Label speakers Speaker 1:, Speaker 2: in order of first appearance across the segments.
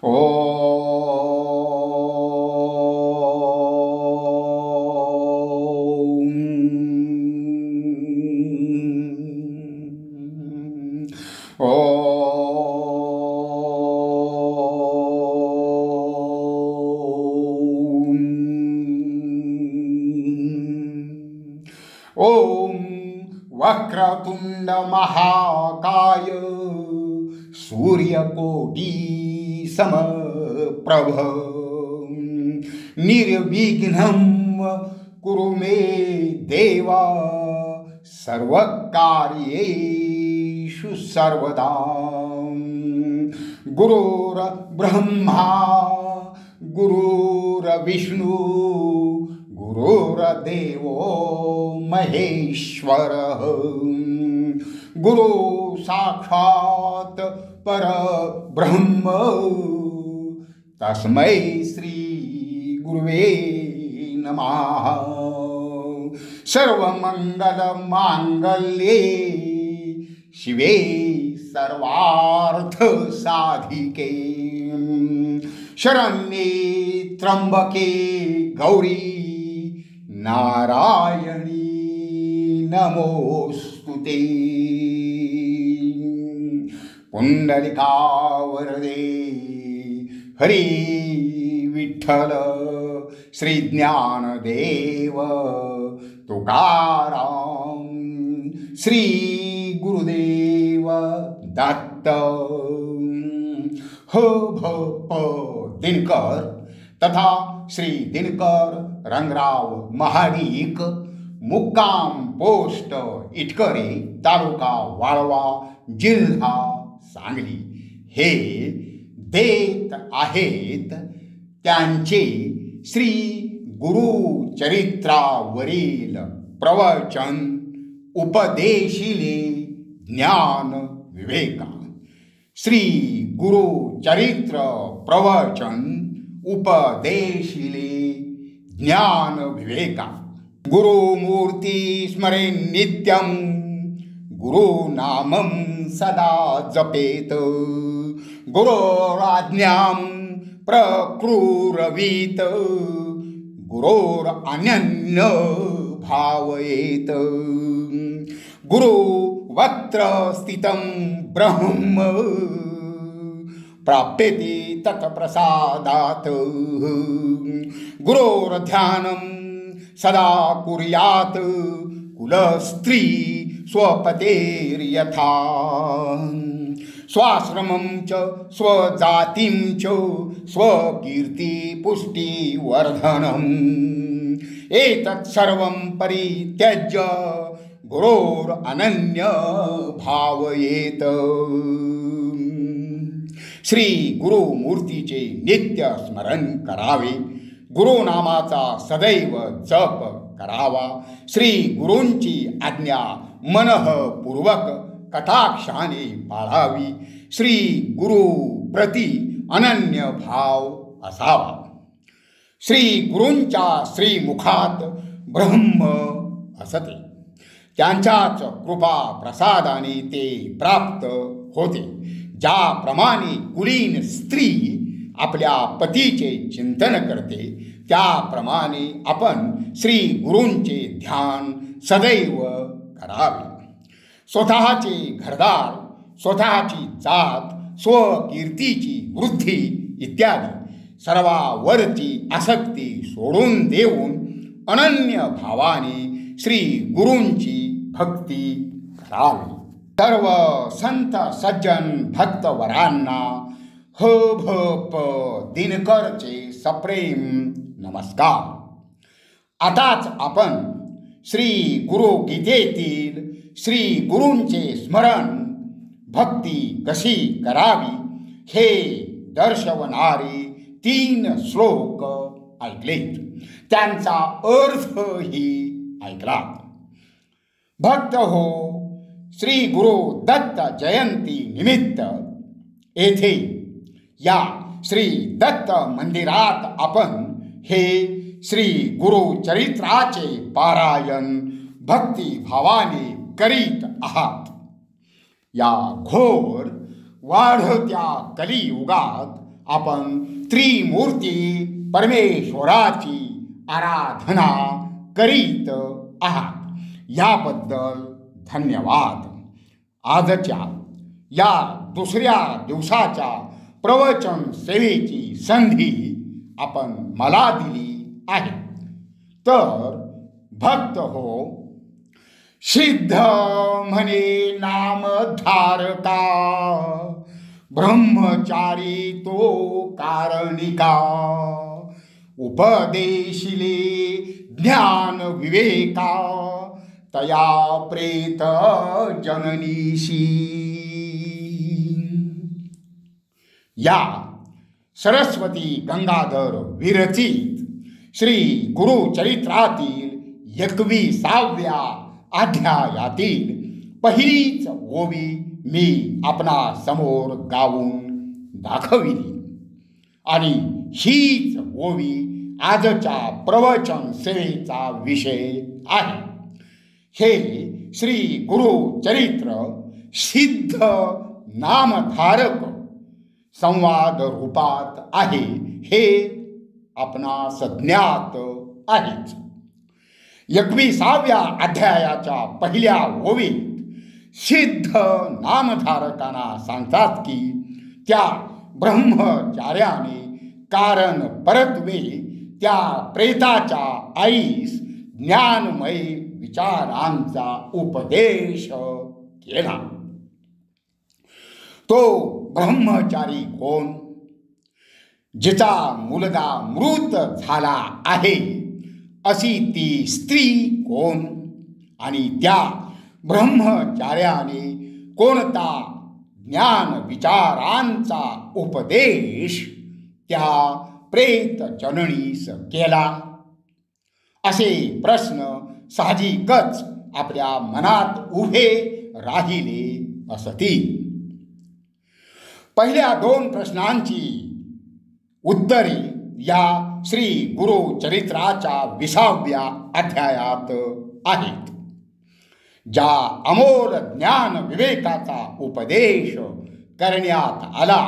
Speaker 1: ओम वक्रतुंड महाकाय सूर्यकोटि समप्रभ निर्विघ्नं कुरु मे देवा सर्वकार्येषु सर्वदा। गुरुर्ब्रह्मा गुरुर्विष्णु गुरुर्देवो महेश्वरः गुरु साक्षात् परब्रह्म तस्मै श्री गुरुवे नमः। सर्वमंगल मांगल्ये शिवे सर्वार्थ साधिके शरण्ये त्र्यंबके गौरी नारायणी नमोस्तुते। पुंडलिकावरदे हरी विठ्ठल श्री ज्ञानदेव तुकाराम श्री गुरुदेव दत्त। ह भ प दिनकर तथा श्री दिनकर रंगराव महाडिक मुक्काम पोस्ट इटकरी तालुका वाळवा जिल्हा सांगली हे देत आहेत त्यांचे श्री गुरुचरित्रावरील प्रवचन उपदेशिले ज्ञान विवेका। श्री गुरुचरित्र प्रवचन उपदेशिले ज्ञान विवेका। गुरुमूर्ति स्मरे नित्यं गुरुनामं सदा जपेत। गुरोराज्ञां प्रक्रुरवीत गुरोरन्यन्य भावयेत। गुरुवक्त्र स्थितं ब्रह्म प्राप्यते तत्प्रसादात्। गुरोर्ध्यानं सदा कुर्यात् कुलस्त्री स्वपतेर्यथा। स्वाश्रमं च स्वजातिं च स्वकीर्तिपुष्टिवर्धनम् एतत् सर्वं परित्यज्य गुरोरनन्य भावयेत। श्री गुरुमूर्तीचे नित्य स्मरण करावे। गुरुनामाचा सदैव जप करावा। श्री गुरूंची आज्ञा मनःपूर्वक कटाक्षाने पाळावी। श्री गुरु प्रति अनन्य भाव असावा। श्री गुरूंच्या श्रीमुखात ब्रह्म असते। त्यांच्याच कृपा प्रसादाने ते प्राप्त होते। ज्याप्रमाणे कुलीन स्त्री आपल्या पतीचे चिंतन करते त्याप्रमाणे आपण श्री गुरूंचे ध्यान सदैव करावे। स्वतःचे घरदार, स्वतःची जात, स्वकीर्तीची वृद्धी इत्यादी सर्वावरची आसक्ती सोडून देऊन अनन्य भावाने श्री गुरूंची भक्ती करावी। सर्व संत सज्जन भक्तवरांना ह भ प दिनकरचे सप्रेम नमस्कार। आताच आपण श्री गुरु गीतेतील श्री गुरूंचे स्मरण भक्ती कशी करावी हे दर्शवणारे 3 श्लोक ऐकलेत। त्यांचा अर्थही ऐकलात। भक्त हो, श्री गुरु दत्त जयंती निमित्त येथे या श्री दत्त मंदिरात आपण हे श्री गुरुचरित्राचे पारायण भक्तिभावाने करीत आहात। या घोर वाढत्या कलियुगात आपण त्रिमूर्ती परमेश्वराची आराधना करीत आहात याबद्दल धन्यवाद. आजच्या या दुसऱ्या दिवसाच्या प्रवचन सेवेची संधी आपण मला दिली आहे. तर भक्त हो, सिद्ध म्हणे नामधारका, ब्रह्मचारी तो कारणिका, उपदेशिले ज्ञान विवेका, तया प्रेत जननीशी. या सरस्वती गंगाधर विरचित श्री गुरुचरित्रातील 21व्या अध्यायातील पहिलीच ओवी मी आपणा समोर गाऊन दाखविली आणि हीच ओवी आजच्या प्रवचन सेवेचा विषय आहे. हे श्री गुरुचरित्र सिद्ध नामधारक संवाद रूपात आहे हे आपणास ज्ञात आहेच. 21व्या अध्यायाच्या पहिल्या ओवीत सिद्ध नामधारकांना सांगतात की त्या ब्रह्मचार्याने कारण परत्वे त्या प्रेताच्या आईस ज्ञानमय विचारांचा उपदेश केला. तो ब्रह्मचारी कोण? जिचा मुलगा मृत झाला आहे अशी ती स्त्री कोण? आणि त्या ब्रह्मचार्याने कोणता ज्ञान विचारांचा उपदेश त्या प्रेत जननीस केला? असे प्रश्न साहजिकच आपल्या मनात उभे राहिले असतील. पहिल्या 2 प्रश्नांची उत्तरे या श्री गुरुचरित्राच्या 20व्या अध्यायात आहेत. ज्या अमोल ज्ञान विवेकाचा उपदेश करण्यात आला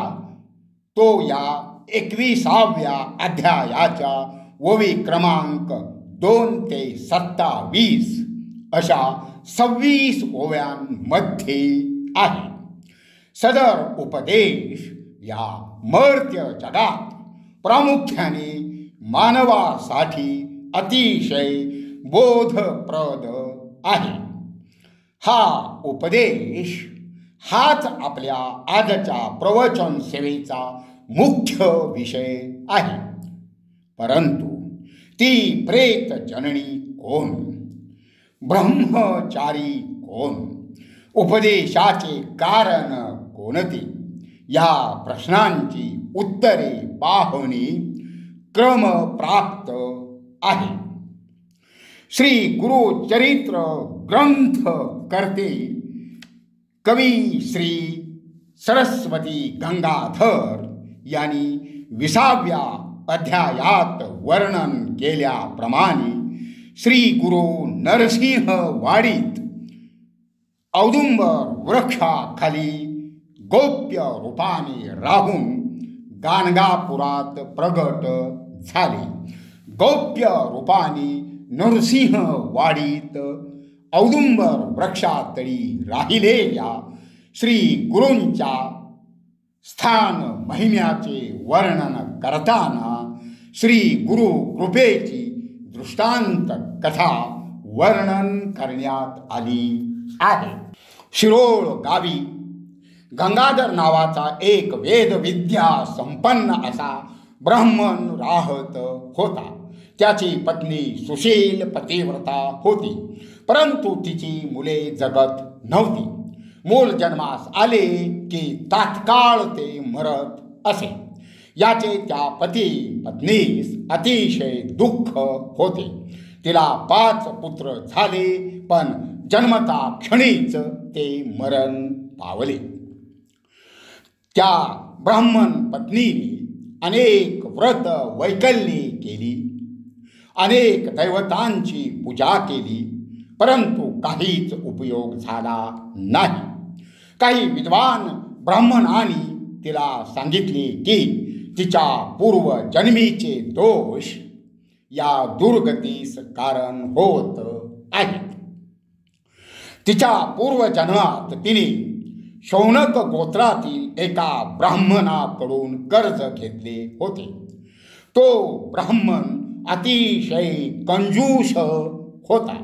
Speaker 1: तो या 21व्या अध्यायाच्या ओवी क्रमांक 2 ते 27 अशा 26 ओव्यांमध्ये आहे. सदर उपदेश या मर्त्य जगात प्रामुख्याने मानवासाठी अतिशय बोधप्रद आहे. हा उपदेश हाच आपल्या आजच्या प्रवचन सेवेचा मुख्य विषय आहे. परंतु ती प्रेत जननी कोण? ब्रह्मचारी कोण? उपदेशाचे कारण कोणते? या प्रश्नांची उत्तरे पाहणे क्रमप्राप्त आहे. श्री गुरुचरित्र ग्रंथ करते कवी श्री सरस्वती गंगाधर यांनी 20व्या अध्यायात वर्णन केल्याप्रमाणे श्री गुरु नरसिंह वाडीत औदुंबर वृक्षाखाली गोप्य रूपाने राहून गाणगापुरात प्रगट झाले. गोप्य रूपाने नरसिंह वाडीत औदुंबर वृक्षातळी राहिलेल्या श्री गुरूंच्या स्थान महिम्याचे वर्णन करताना श्री गुरु कृपेची दृष्टांत कथा वर्णन करण्यात आली आहे. शिरोळ गावी गंगाधर नावाचा एक वेदविद्या संपन्न असा ब्राह्मण राहत होता. त्याची पत्नी सुशील पतिव्रता होती, परंतु तिची मुले जगत नव्हती. मूल जन्मास आले की तात्काळ ते मरत असे. याचे त्या पती पत्नीस अतिशय दुःख होते. तिला 5 पुत्र झाले, पण जन्मता क्षणीच ते मरण पावले. त्या ब्राह्मण पत्नीने अनेक व्रत वैकल्ये केली, अनेक दैवतांची पूजा केली, परंतु काहीच उपयोग झाला नाही. काही विद्वान ब्राह्मणांनी तिला सांगितले की तिच्या पूर्वजन्मीचे दोष या दुर्गतीस कारण होत आहेत. तिच्या पूर्वजन्मात तिने शौनक गोत्रातील एका ब्राह्मणाकडून कर्ज घेतले होते. तो ब्राह्मण अतिशय कंजूष होता.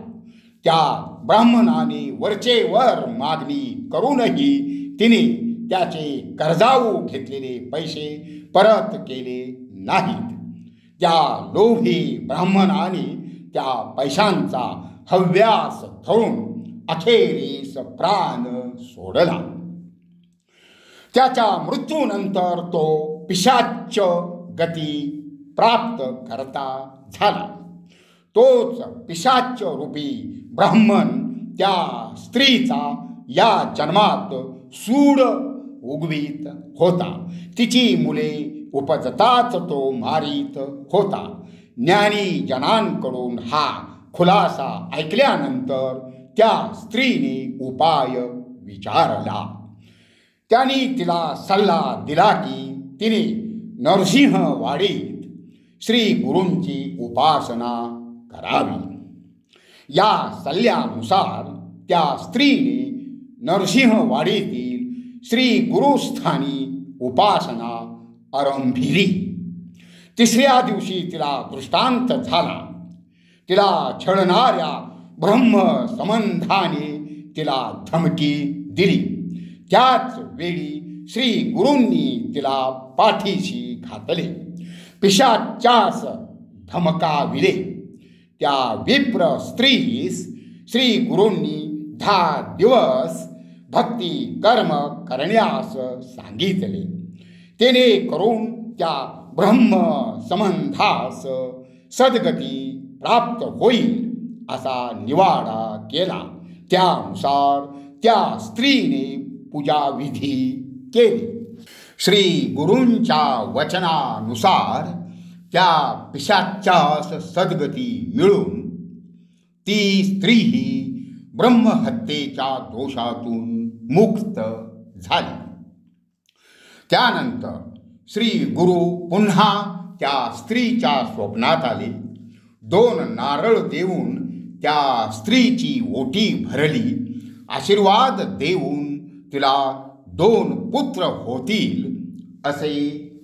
Speaker 1: त्या ब्राह्मणाने वरचेवर मागणी करूनही तिने त्याचे कर्जाऊ घेतलेले पैसे परत केले नाहीत. त्या लोभी ब्राह्मणाने त्या पैशांचा हव्यास धरून अखेरीस प्राण सोडला. त्याच्या मृत्यूनंतर तो पिशाच्च गती प्राप्त करता झाला. तोच पिशाच्च रूपी ब्राह्मण त्या स्त्रीचा या जन्मात सूड उगवीत होता. तिची मुले उपजताच तो मारीत होता. ज्ञानी जनांकडून हा खुलासा ऐकल्यानंतर त्या स्त्रीने उपाय विचारला. त्यांनी तिला सल्ला दिला की तिने नरसिंहवाडीत श्री गुरूंची उपासना करावी. या सल्ल्यानुसार त्या स्त्रीने नरसिंहवाडीतील श्री गुरुस्थानी उपासना आरंभिली. तिसऱ्या दिवशी तिला दृष्टांत झाला. तिला छळणाऱ्या ब्रह्मसंबंधाने तिला धमकी दिली. त्याच वेळी श्री गुरूंनी तिला पाठीशी घातले. पिशाच्यास धमकाविले. त्या विप्र स्त्रीस श्री गुरूंनी 10 दिवस भक्ती कर्म करण्यास सांगितले. तेने करून त्या ब्रह्म संबंधास सद्गती प्राप्त होईल असा निवाडा केला. त्यानुसार त्या स्त्रीने पूजाविधी केली. श्री गुरूंच्या वचनानुसार त्या पिशाच्यास सद्गती मिळून ती स्त्रीही ब्रह्महत्येच्या दोषातून मुक्त झाली. त्यानंतर श्री गुरु पुन्हा त्या स्त्रीच्या स्वप्नात आले. 2 नारळ देऊन त्या स्त्रीची ओटी भरली. आशीर्वाद देऊन तिला 2 पुत्र होतील असे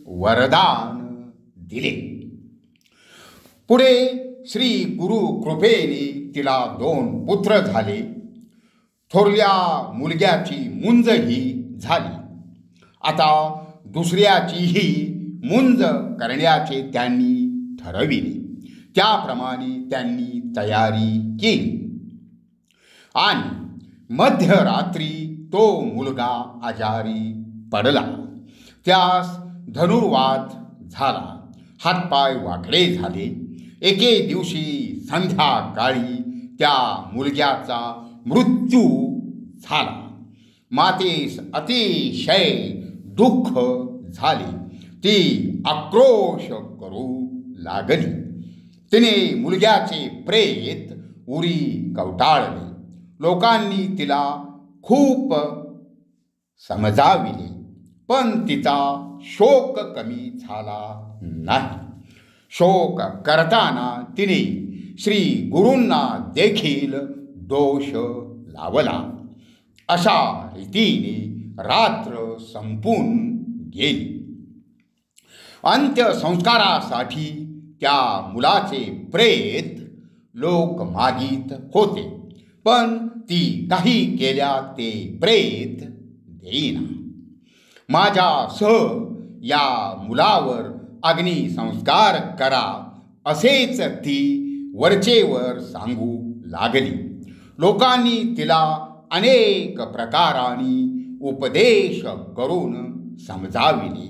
Speaker 1: वरदान दिले. पुढे श्री गुरु कृपेने तिला 2 पुत्र झाले. थोरल्या मुलग्याची मुंजही झाली. आता दुसऱ्याचीही मुंज करण्याचे त्यांनी ठरविले. त्याप्रमाणे त्यांनी तयारी केली आणि मध्यरात्री तो मुलगा आजारी पडला. त्यास धनुर्वात झाला. हातपाय वाकडे झाले. एके दिवशी संध्याकाळी त्या मुलग्याचा मृत्यू झाला. मातेस अतिशय दुःख झाले. ती आक्रोश करू लागली. तिने मुलग्याचे प्रेत उरी कवटाळले. लोकांनी तिला खूप समजाविले, पण तिचा शोक कमी झाला नाही. शोक करताना तिने श्री गुरूंना देखील दोष लावला. अशा रीतीने रात्र संपून गेली. अंत्यसंस्कारासाठी त्या मुलाचे प्रेत लोक मागीत होते, पण ती काही केल्या ते प्रेत देईना. माझ्यासह या मुलावर अग्निसंस्कार करा असेच ती वरचेवर सांगू लागली. लोकांनी तिला अनेक प्रकारांनी उपदेश करून समजाविले,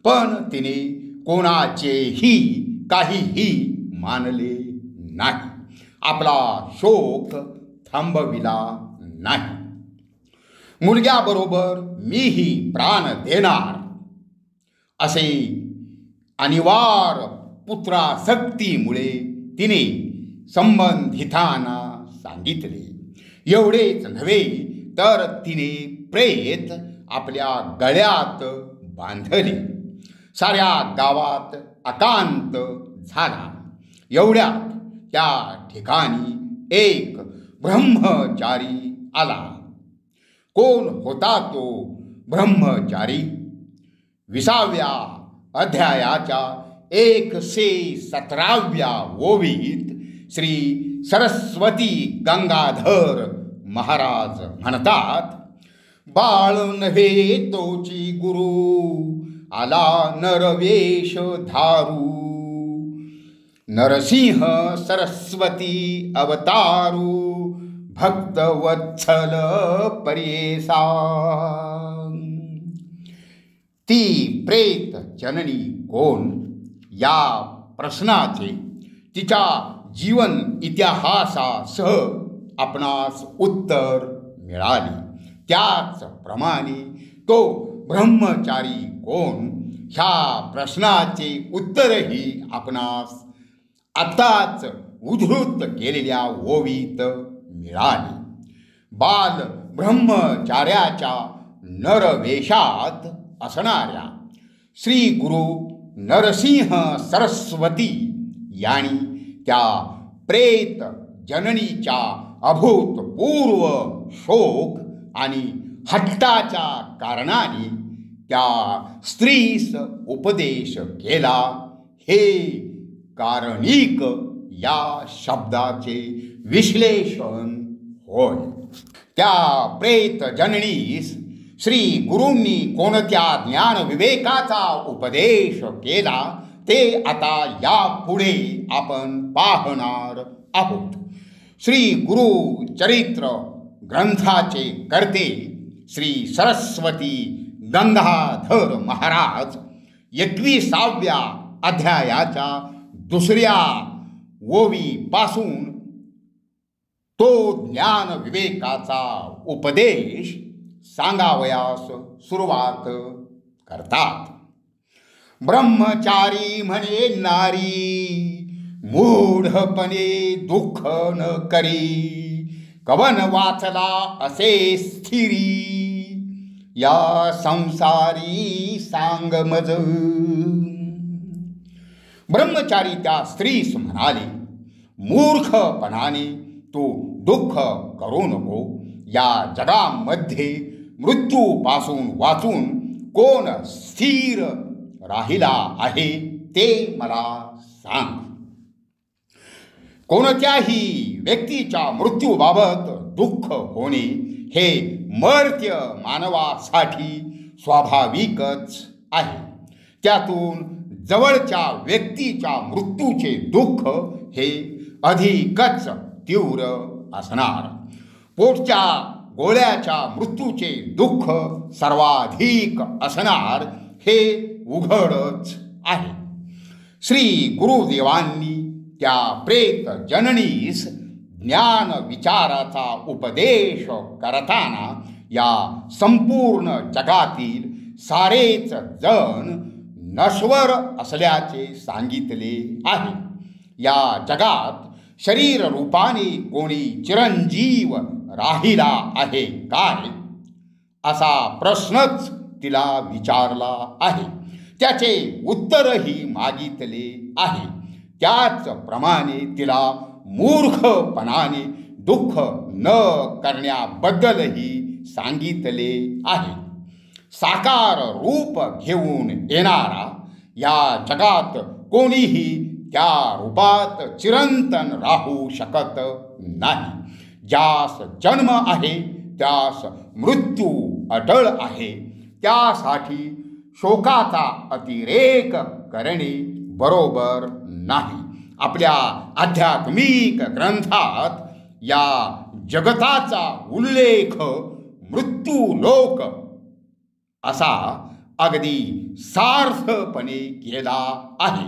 Speaker 1: पण तिने कोणाचेही काहीही मानले नाही. आपला शोक थांबविला नाही. मुलग्याबरोबर मीही प्राण देणार असे अनिवार पुत्रासक्तीमुळे तिने संबंधितांना सांगितले. एवढेच नव्हे तर तिने प्रेत आपल्या गळ्यात बांधले. साऱ्या गावात अकांत झाला. एवढ्यात त्या ठिकाणी एक ब्रह्मचारी आला. कोण होता तो ब्रह्मचारी? 20व्या अध्यायाच्या 117व्या ओवीत श्री सरस्वती गंगाधर महाराज म्हणतात, बाळ नव्हे तोची गुरु, आला नरवेश धारू, नरसिंह सरस्वती अवतारू, भक्तवत्सल पर्येसा. ती प्रेत जननी कोण या प्रश्नाचे तिच्या जीवन इतिहासासह आपणास उत्तर मिळाले. त्याचप्रमाणे तो ब्रह्मचारी कोण ह्या प्रश्नाचे उत्तरही आपणास आताच उद्धृत केलेल्या ओवीत मिळाले. बाल ब्रह्मचार्याच्या नरवेशात असणाऱ्या श्री गुरु नरसिंह सरस्वती यांनी त्या प्रेत जननीच्या अभूतपूर्व शोक आणि हट्टाच्या कारणाने त्या स्त्रीस उपदेश केला. हे कारणिक या शब्दाचे विश्लेषण होय. त्या प्रेत जननीस श्री गुरूंनी कोणत्या ज्ञान विवेकाचा उपदेश केला ते आता यापुढे आपण पाहणार आहोत. श्री गुरु चरित्र ग्रंथाचे कर्ते श्री सरस्वती गंगाधर महाराज 21व्या अध्यायाच्या 2ऱ्या ओवीपासून तो ज्ञान विवेकाचा उपदेश सांगावयास सुरुवात करतात. ब्रह्मचारी म्हणे नारी, मूढपणे दुःख न करी, कवन वाचला असे स्थिरी, या संसारी सांग मज. ब्रह्मचारी त्या स्त्रीस म्हणाले, मूर्खपणाने तू दुःख करू नको. या जगामध्ये मृत्यूपासून वाचून कोण स्थिर राहिला आहे ते मला सांग. कोणत्याही व्यक्तीच्या मृत्यूबाबत दुःख होणे हे मर्त्य मानवासाठी स्वाभाविकच आहे. त्यातून जवळच्या व्यक्तीच्या मृत्यूचे दुःख हे अधिकच तीव्र असणार. पोटच्या गोळ्याच्या मृत्यूचे दुःख सर्वाधिक असणार हे उघडच आहे. श्री गुरुदेवांनी त्या प्रेत जननीस ज्ञान विचाराचा उपदेश करताना या संपूर्ण जगातील सारेच जण नश्वर असल्याचे सांगितले आहे. या जगात शरीर रूपाने कोणी चिरंजीव राहिला आहे काय, असा प्रश्नच तिला विचारला आहे. त्याचे उत्तरही मागितले आहे. त्याचप्रमाणे तिला मूर्खपणाने दुःख न करण्याबद्दलही सांगितले आहे. साकार रूप घेऊन येणारा या जगात कोणीही त्या रूपात चिरंतन राहू शकत नाही. ज्यास जन्म आहे त्यास मृत्यू अटळ आहे. त्यासाठी शोकाचा अतिरेक करणे बरोबर नाही. आपल्या आध्यात्मिक ग्रंथात या जगताचा उल्लेख मृत्यूलोक असा अगदी सार्थपणे केला आहे.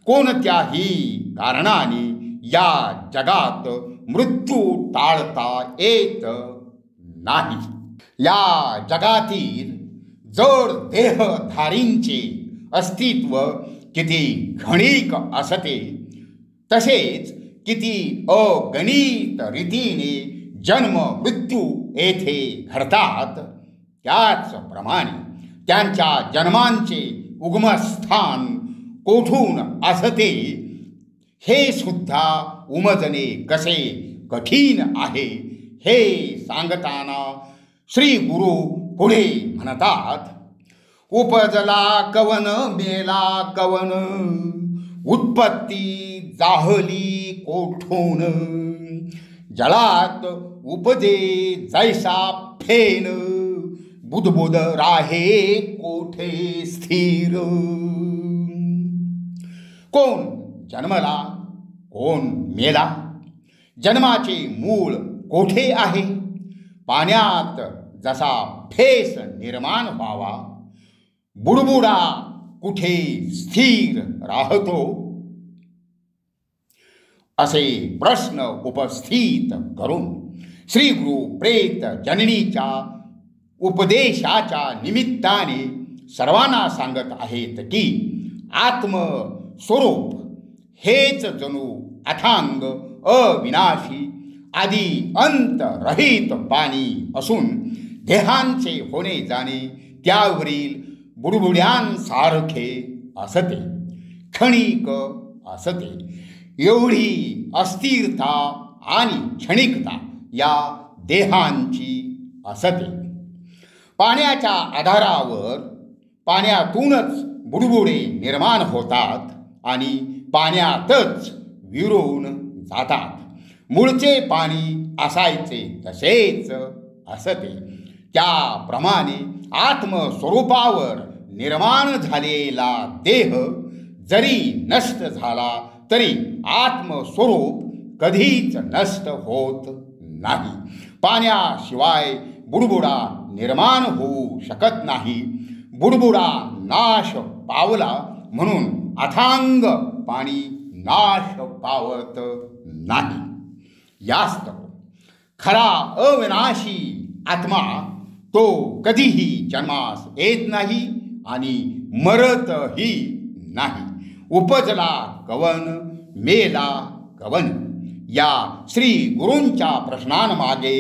Speaker 1: कोणत्याही कारणाने या जगात मृत्यू टाळता येत नाही. या जगातील जड देहधारींचे अस्तित्व किती घणीक असते, तसेच किती अगणित रीतीने जन्म मृत्यू येथे घडतात, त्याचप्रमाणे त्यांच्या जन्मांचे उगमस्थान कोठून असते हे सुद्धा उमजणे कसे कठीण आहे हे सांगताना श्री गुरु पुढे म्हणतात, उपजला कवन मेला कवन, उत्पत्ती जाहली कोठून, जळात उपजे जैसा फेन, बुदबुद राहे कोठे स्थिर. कोण जन्मला कोण मेला, जन्माचे मूळ कोठे आहे, पाण्यात जसा फेस निर्माण व्हावा, बुडबुडा कुठे स्थिर राहतो, असे प्रश्न उपस्थित करून श्री गुरु प्रेत जननीच्या उपदेशाच्या निमित्ताने सर्वांना सांगत आहेत की आत्मस्वरूप हेच जणू अथांग अविनाशी आदी अंत रहित पाणी असून देहांचे होणे जाणे त्यावरील बुडबुड्यांसारखे असते, क्षणिक असते. एवढी अस्थिरता आणि क्षणिकता या देहांची असते. पाण्याच्या आधारावर पाण्यातूनच बुडबुडे निर्माण होतात आणि पाण्यातच विरून जातात. मूळचे पाणी असायचे तसेच असते. त्याप्रमाणे आत्मस्वरूपावर निर्माण झालेला देह जरी नष्ट झाला तरी आत्मस्वरूप कधीच नष्ट होत नाही. पाण्याशिवाय बुडबुडा निर्माण होऊ शकत नाही. बुडबुडा नाश पावला म्हणून अथांग पाणी नाश पावत नाही. यास्तव खरा अविनाशी आत्मा तो कधीही जन्मास येत नाही आणि मरतही नाही. उपजला कवन मेला कवन या श्री गुरूंच्या प्रश्नांमागे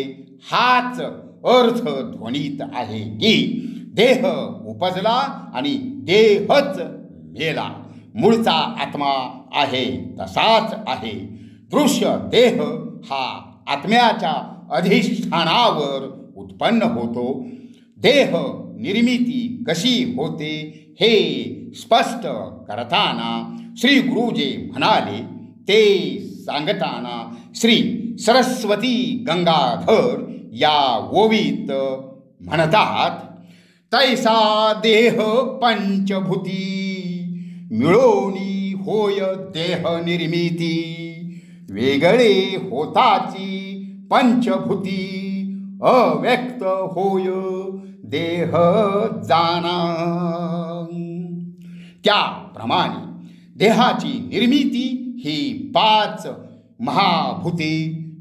Speaker 1: हाच अर्थ ध्वनीत आहे की देह उपजला आणि देहच मेला. मूळचा आत्मा आहे तसाच आहे. दृश्य देह हा आत्म्याच्या अधिष्ठानावर उत्पन्न होतो. देह निर्मिती कशी होते हे स्पष्ट करताना श्री गुरुजी म्हणाले ते सांगताना श्री सरस्वती गंगाधर या ओवीत म्हणतात, तैसा देह पंचभूती मिळोनी होय देह निर्मिती, वेगळे होताची पंचभूती अव्यक्त होय देह जाणा. त्याप्रमाणे देहाची निर्मिती ही 5 महाभूते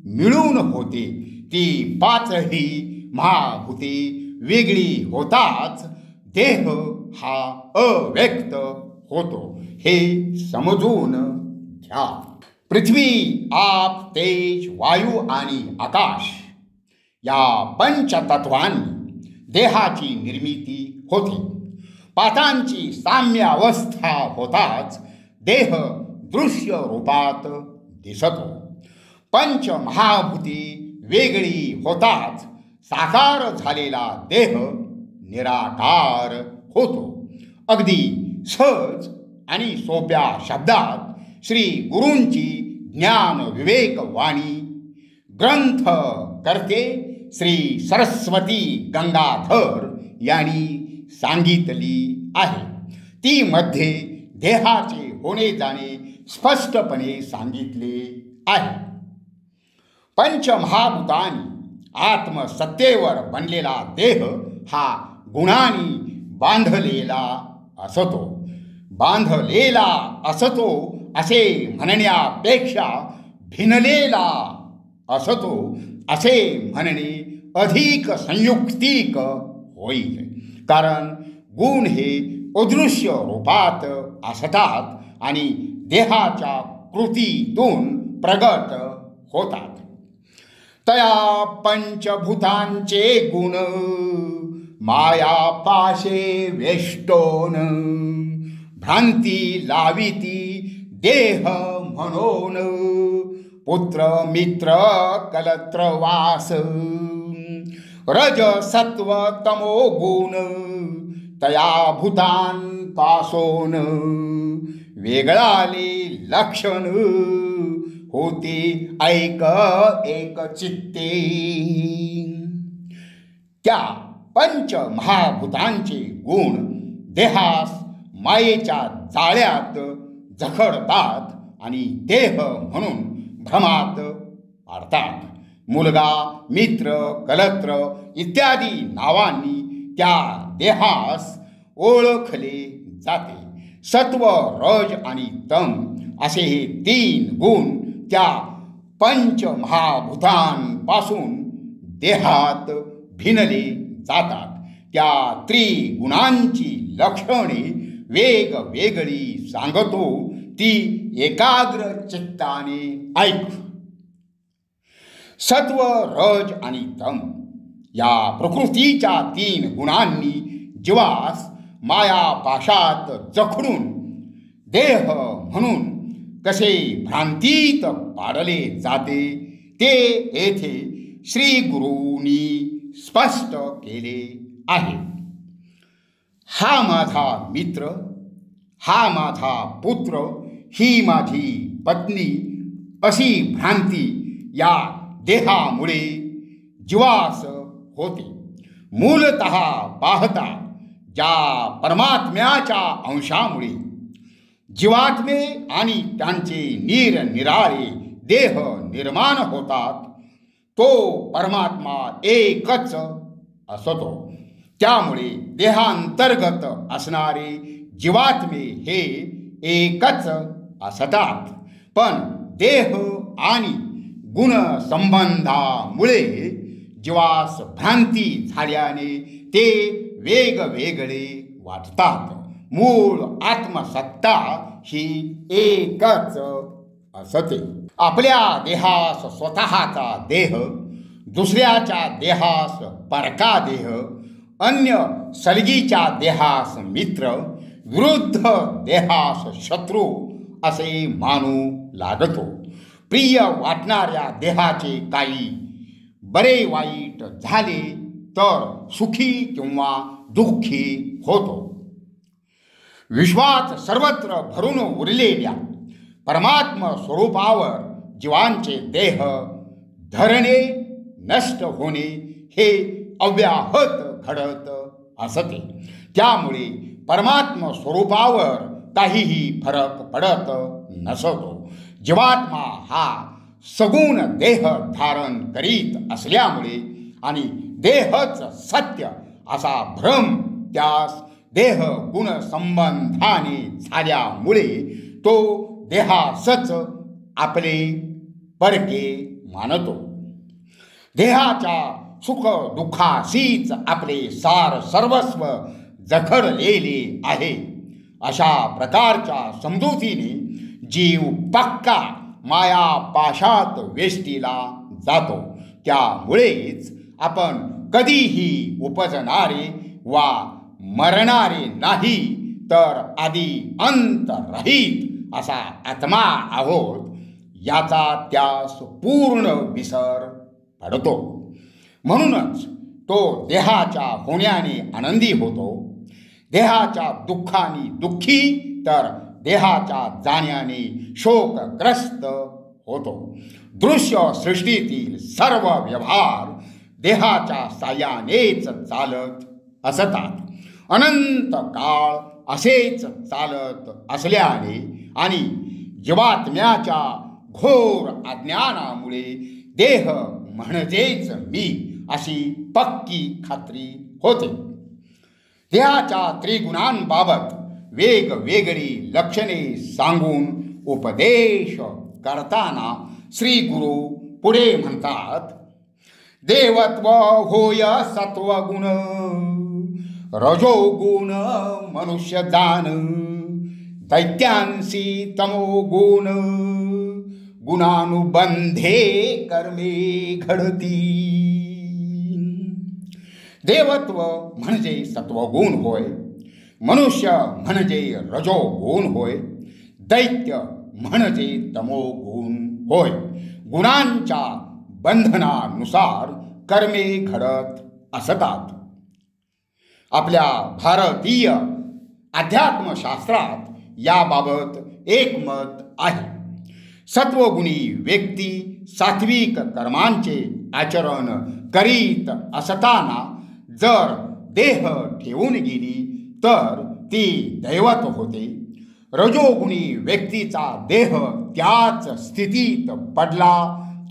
Speaker 1: मिळून होते. ती 5ही महाभूते वेगळी होताच देह हा अव्यक्त होतो हे समजून घ्या. पृथ्वी आप तेज वायू आणि आकाश या पंचतत्वांनी देहाची निर्मिती होते. पातांची साम्यावस्था होताच देह दृश्य रूपात दिसतो. पंचमहाभूती वेगळी होताच साकार झालेला देह निराकार होतो. अगदी सहज आणि सोप्या शब्दात श्री गुरूंची ज्ञान विवेक वाणी ग्रंथ करते श्री सरस्वती गंगाधर यांनी सांगितली आहे. ती मध्ये देहाचे होणे जाणे स्पष्टपणे सांगितले आहे. पंचमहाभूतांनी आत्मसत्तेवर बनलेला देह हा गुणांनी बांधलेला असतो. बांधलेला असतो असे म्हणण्यापेक्षा भिनलेला असतो असे म्हणणे अधिक संयुक्तिक होईल. कारण गुण हे अदृश्य रूपात असतात आणि देहाच्या कृतीतून प्रगट होतात. तया पंचभूतांचे गुण माया पाशे वेष्टोन भ्रांती लाविती देह म्हणून पुत्र मित्र कलत्र वास रज सत्व तमो गुण तया भूतान पासोन वेगळाले लक्षण होते ऐक एक चित्ते. त्या पंच महाभूतांचे गुण देहास मायेच्या जाळ्यात जखडतात आणि देह म्हणून भ्रमात पाडतात. मुलगा मित्र कलत्र इत्यादी नावांनी त्या देहास ओळखले जाते. सत्व रज आणि तम असे हे तीन गुण त्या पंचमहाभूतांपासून देहात भिनले जातात. त्या त्रिगुणांची लक्षणे वेगवेगळी सांगतो ती एकाग्र चित्ताने ऐक. सत्व रज आणि तम या प्रकृतीच्या तीन गुणांनी जीवास मायापाशात जखडून देह म्हणून कसे भ्रांतीत पाडले जाते ते येथे श्री गुरूंनी स्पष्ट केले आहे. हा माझा मित्र, हा माझा पुत्र, ही माझी पत्नी अशी भ्रांती या देहामुळे जीवास होते. मूलतः पाहता ज्या परमात्म्याच्या अंशामुळे जीवात्मे आणि त्यांचे निरनिराळे देह निर्माण होतात तो परमात्मा एकच असतो. त्यामुळे देहांतर्गत असणारे जीवात्मे हे एकच असतात. पण देह आणि गुणसंबंधामुळे जीवास भ्रांती झाल्याने ते वेगवेगळे वाटतात. मूळ आत्मसत्ता ही एकच असते. आपल्या देहास स्वतःचा देह, दुसऱ्याच्या देहास परका देह, अन्य सलगीच्या देहास मित्र, विरुद्ध देहास शत्रू असे मानू लागतो. प्रिय वाटणाऱ्या देहाचे काही बरे वाईट झाले तर सुखी किंवा दुःखी होतो. विश्वात सर्वत्र भरून उरलेल्या परमात्म स्वरूपावर जीवांचे देह धरणे नष्ट होणे हे अव्याहत घडत असते. त्यामुळे परमात्म स्वरूपावर काहीही फरक पडत नसतो. जीवात्मा हा सगुण देह धारण करीत असल्यामुळे आणि देहच सत्य असा भ्रम त्यास देह गुण संबंधाने झाल्यामुळे तो देहासच आपले परके मानतो. देहाच्या सुख दुःखाशीच आपले सार सर्वस्व जखडलेले आहे. अशा प्रकारच्या समजुतीने जीव पक्का माया पाशात वेष्टीला जातो. त्यामुळेच आपण कधीही उपजणारे वा मरणारे नाही तर आधी अंत रहित असा आत्मा आहोत याचा त्यास पूर्ण विसर पडतो. म्हणूनच तो देहाच्या होण्याने आनंदी होतो, देहाच्या दुःखाने दुःखी तर देहाच्या जाण्याने शोकग्रस्त होतो. दृश्य सृष्टीतील सर्व व्यवहार देहाच्या साह्यानेच चालत असतात. अनंत काळ असेच चालत असल्याने आणि जीवात्म्याच्या घोर अज्ञानामुळे देह म्हणजेच मी अशी पक्की खात्री होते. देहाच्या त्रिगुणांबाबत वेगवेगळी लक्षणे सांगून उपदेश करताना श्री गुरु पुढे म्हणतात, देवत्व होय सत्वगुण, रजोगुण मनुष्य जान, दैत्यांसी तमोगुण, गुणानुबंधे कर्मे घडती. देवत्व म्हणजे सत्वगुण होय, मनुष्य म्हणजे रजोगुण होय, दैत्य म्हणजे तमोगुण होय. गुणांच्या बंधनानुसार कर्मे घडत असतात. आपल्या भारतीय अध्यात्मशास्त्रात याबाबत एकमत आहे. सत्वगुणी व्यक्ती सात्विक कर्मांचे आचरण करीत असताना जर देह ठेवून गेली तर ती दैवत होते. रजोगुणी व्यक्तीचा देह त्याच स्थितीत पडला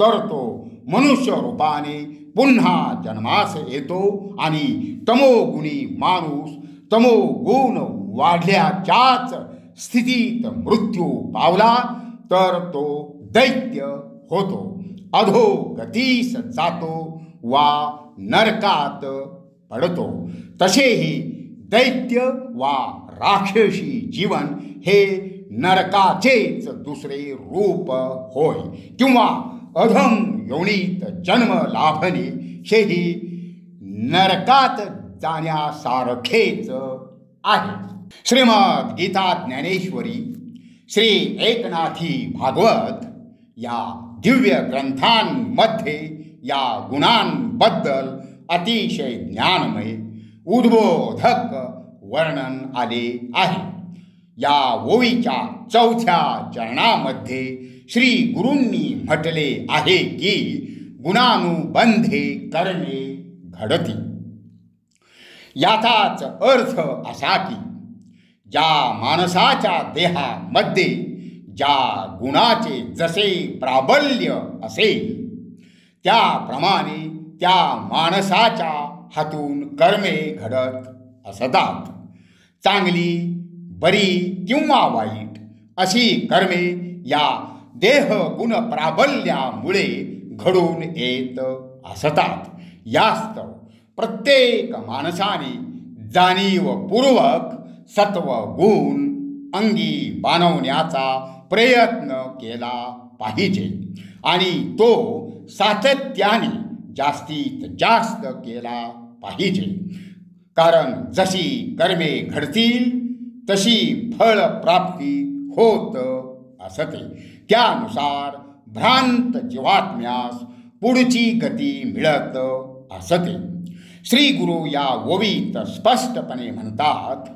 Speaker 1: तर तो मनुष्य रूपाने पुन्हा जन्मास येतो आणि तमोगुणी माणूस तमोगुण वाढल्याच्याच स्थितीत मृत्यू पावला तर तो दैत्य होतो, अधोगतीस जातो वा नरकात पडतो. तसेही दैत्य वा राक्षसी जीवन हे नरकाचेच दुसरे रूप होय किंवा अधम योनीत जन्म लाभणे हेही नरकात जाण्यासारखेच आहे. श्रीमद गीता ज्ञानेश्वरी, श्री एकनाथी भागवत या दिव्य ग्रंथांमध्ये या गुणांबद्दल अतिशय ज्ञानमय उद्बोधक वर्णन आले आहे. या ओवीच्या 4थ्या चरणामध्ये श्री गुरूंनी म्हटले आहे की गुणानुबंधे करणे घडती. याचाच अर्थ असा की ज्या माणसाच्या देहामध्ये ज्या गुणाचे जसे प्राबल्य असेल त्याप्रमाणे त्या माणसाच्या हातून कर्मे घडत असतात. चांगली, बरी किंवा वाईट अशी कर्मे या देहगुण प्राबल्यामुळे घडून येत असतात. यास्तव प्रत्येक माणसाने जाणीवपूर्वक सत्वगुण अंगी बाणवण्याचा प्रयत्न केला पाहिजे आणि तो सातत्याने जास्तीत जास्त केला पाहिजे. कारण जशी कर्मे घडतील तशी फळप्राप्ती होत असते. त्यानुसार भ्रांत जीवात्म्यास पुढची गती मिळत असते. श्री गुरु या ओवीत स्पष्टपणे म्हणतात,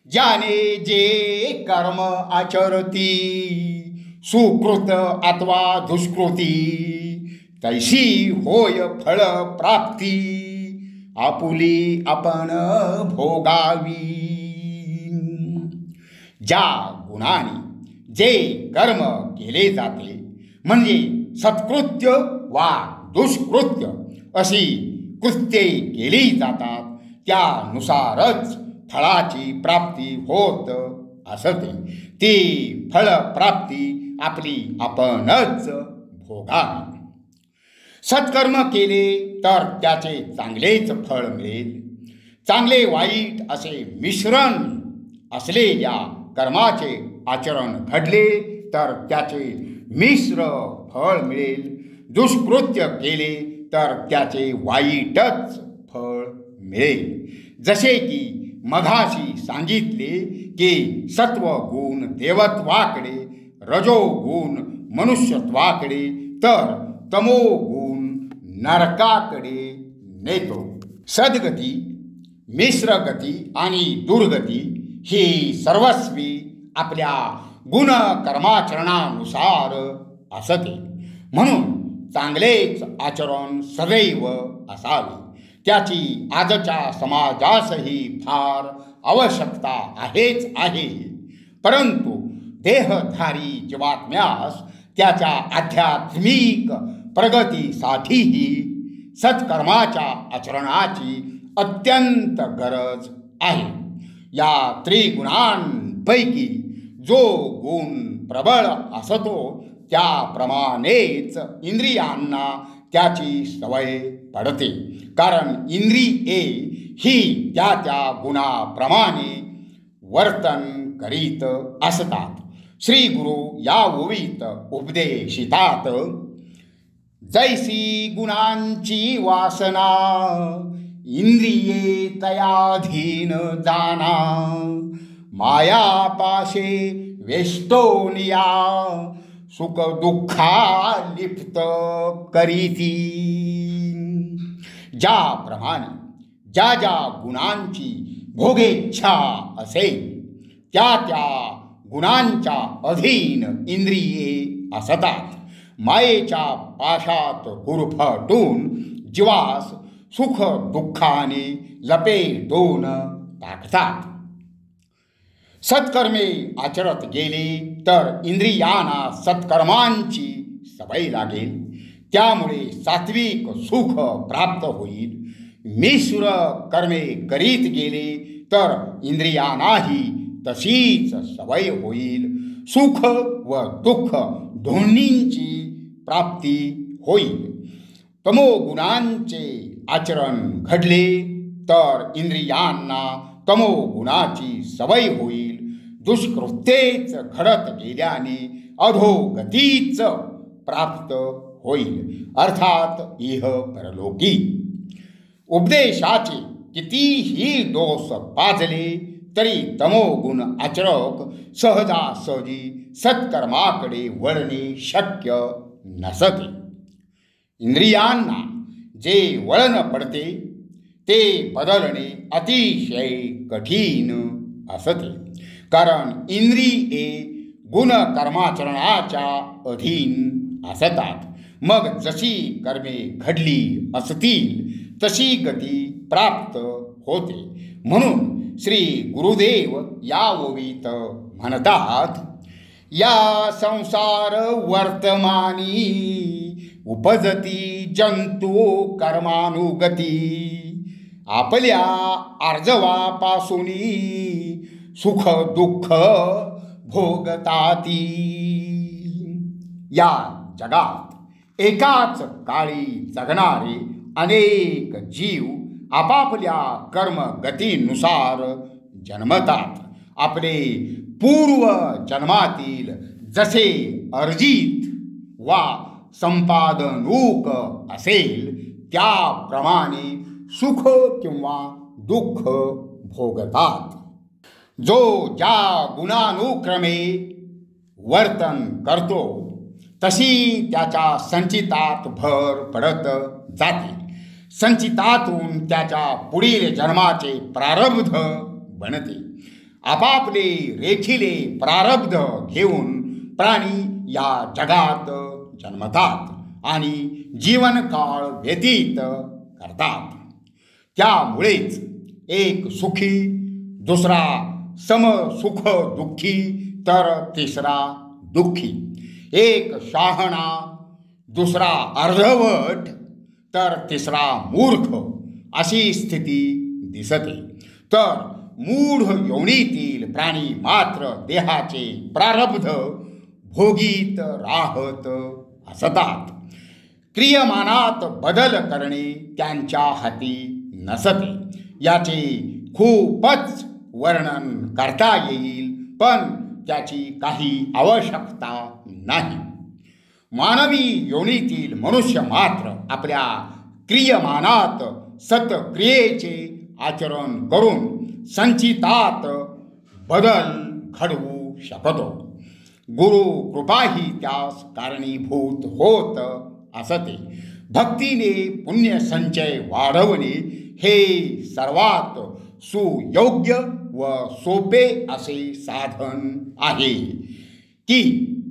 Speaker 1: ज्याने जे कर्म आचरती सुकृत अथवा दुष्कृती तैशी होय फळ प्राप्ती आपुली आपण भोगावी. ज्या गुणाने जे कर्म केले जाते म्हणजे सत्कृत्य वा दुष्कृत्य अशी कृत्ये केली जातात त्यानुसारच फळाची प्राप्ती होत असते. ती फळप्राप्ती आपली आपणच भोगावी. सत्कर्म केले तर त्याचे चांगलेच फळ मिळेल. चांगले वाईट असे मिश्रण असलेल्या कर्माचे आचरण घडले तर त्याचे मिश्र फळ मिळेल. दुष्कृत्य केले तर त्याचे वाईटच फळ मिळेल. जसे की मघाशी सांगितले की सत्वगुण देवत्वाकडे, रजोगुण मनुष्यत्वाकडे तर तमोगुण नरकाकडे नेतो. सद्गती, मिश्रगती आणि दुर्गती ही सर्वस्वी आपल्या गुणकर्माचरणानुसार असते. म्हणून चांगलेच आचरण सदैव असावे. त्याची आजच्या समाजासही फार आवश्यकता आहेच आहे. परंतु देहधारी जीवात्म्यास त्याच्या आध्यात्मिक प्रगतीसाठीही सत्कर्माच्या आचरणाची अत्यंत गरज आहे. या त्रिगुणांपैकी जो गुण प्रबळ असतो त्याप्रमाणेच इंद्रियांना त्याची सवय पडते. कारण इंद्रिये ही त्या त्या गुणाप्रमाणे वर्तन करीत असतात. श्री गुरु या ओवीत उपदेशितात, जैसी गुणांची वासना इंद्रिये तयाधीन जाना, मायापाशे वेष्टोनिया, सुख दुःखा लिप्त करीती. ज्याप्रमाणे ज्या ज्या गुणांची भोगेच्छा असेल त्या त्या गुणांच्या अधीन इंद्रिये असतात. मायेच्या पाशात गुरफटून जीवास सुख दुःखाने लपेटून टाकतात. सत्कर्मे आचरत गेले तर इंद्रियांना सत्कर्मांची सवय लागेल. त्यामुळे सात्विक सुख प्राप्त होईल. मिश्र कर्मे करीत गेले तर इंद्रियांनाही तशीच सवय होईल. सुख व दुःख दोन्हींची प्राप्ती होईल. तमोगुणांचे आचरण घडले तर इंद्रियांना तमोगुणाची सवय होईल. दुष्कृत्येच घडत गेल्याने अधोगतीच प्राप्त होईल, अर्थात इह परलोकी. उपदेशाचे कितीही दोष पाजले तरी तमोगुण आचरक सहजासहजी सत्कर्माकडे वळणे शक्य नसते. इंद्रियांना जे वळण पडते ते बदलणे अतिशय कठीण असते. कारण इंद्रिये गुणकर्माचरणाच्या अधीन असतात. मग जशी कर्मे घडली असतील तशी गती प्राप्त होते. म्हणून श्री गुरुदेव या ओवीत म्हणतात, या संसार वर्तमानी उपजती जंतू कर्मानुगती, आपल्या आर्जवापासूनी सुख दुःख भोगताती. या जगात एकाच काळी जगणारे अनेक जीव आपापल्या कर्मगतीनुसार जन्मतात. आपले पूर्व जन्मातील जसे अर्जित वा संपादनूक असेल त्याप्रमाणे सुख किंवा दुःख भोगतात. जो ज्या गुणानुक्रमे वर्तन करतो तशी त्याच्या संचितात भर पडत जाते. संचितातून त्याच्या पुढील जन्माचे प्रारब्ध बनते. आपापले रेखिले प्रारब्ध घेऊन प्राणी या जगात जन्मतात आणि जीवनकाळ व्यतीत करतात. त्यामुळेच एक सुखी, दुसरा समसुख दुःखी, तर तिसरा दुःखी. एक शहाणा, दुसरा अर्धवट, तर तिसरा मूर्ख अशी स्थिती दिसते. तर मूढ योनीतील प्राणी मात्र देहाचे प्रारब्ध भोगीत राहत असतात. क्रियमानात बदल करणे त्यांच्या हाती नसते. याचे खूपच वर्णन करता येईल, पण त्याची काही आवश्यकता नाही. मानवी योनीतील मनुष्य मात्र आपल्या क्रियमानात सत्क्रियेचे आचरण करून संचितात बदल घडवू शकतो. गुरु कृपाही त्यास कारणीभूत होत असते. भक्तीने पुण्य संचय वाढवणे हे सर्वात सुयोग्य व सोपे असे साधन आहे की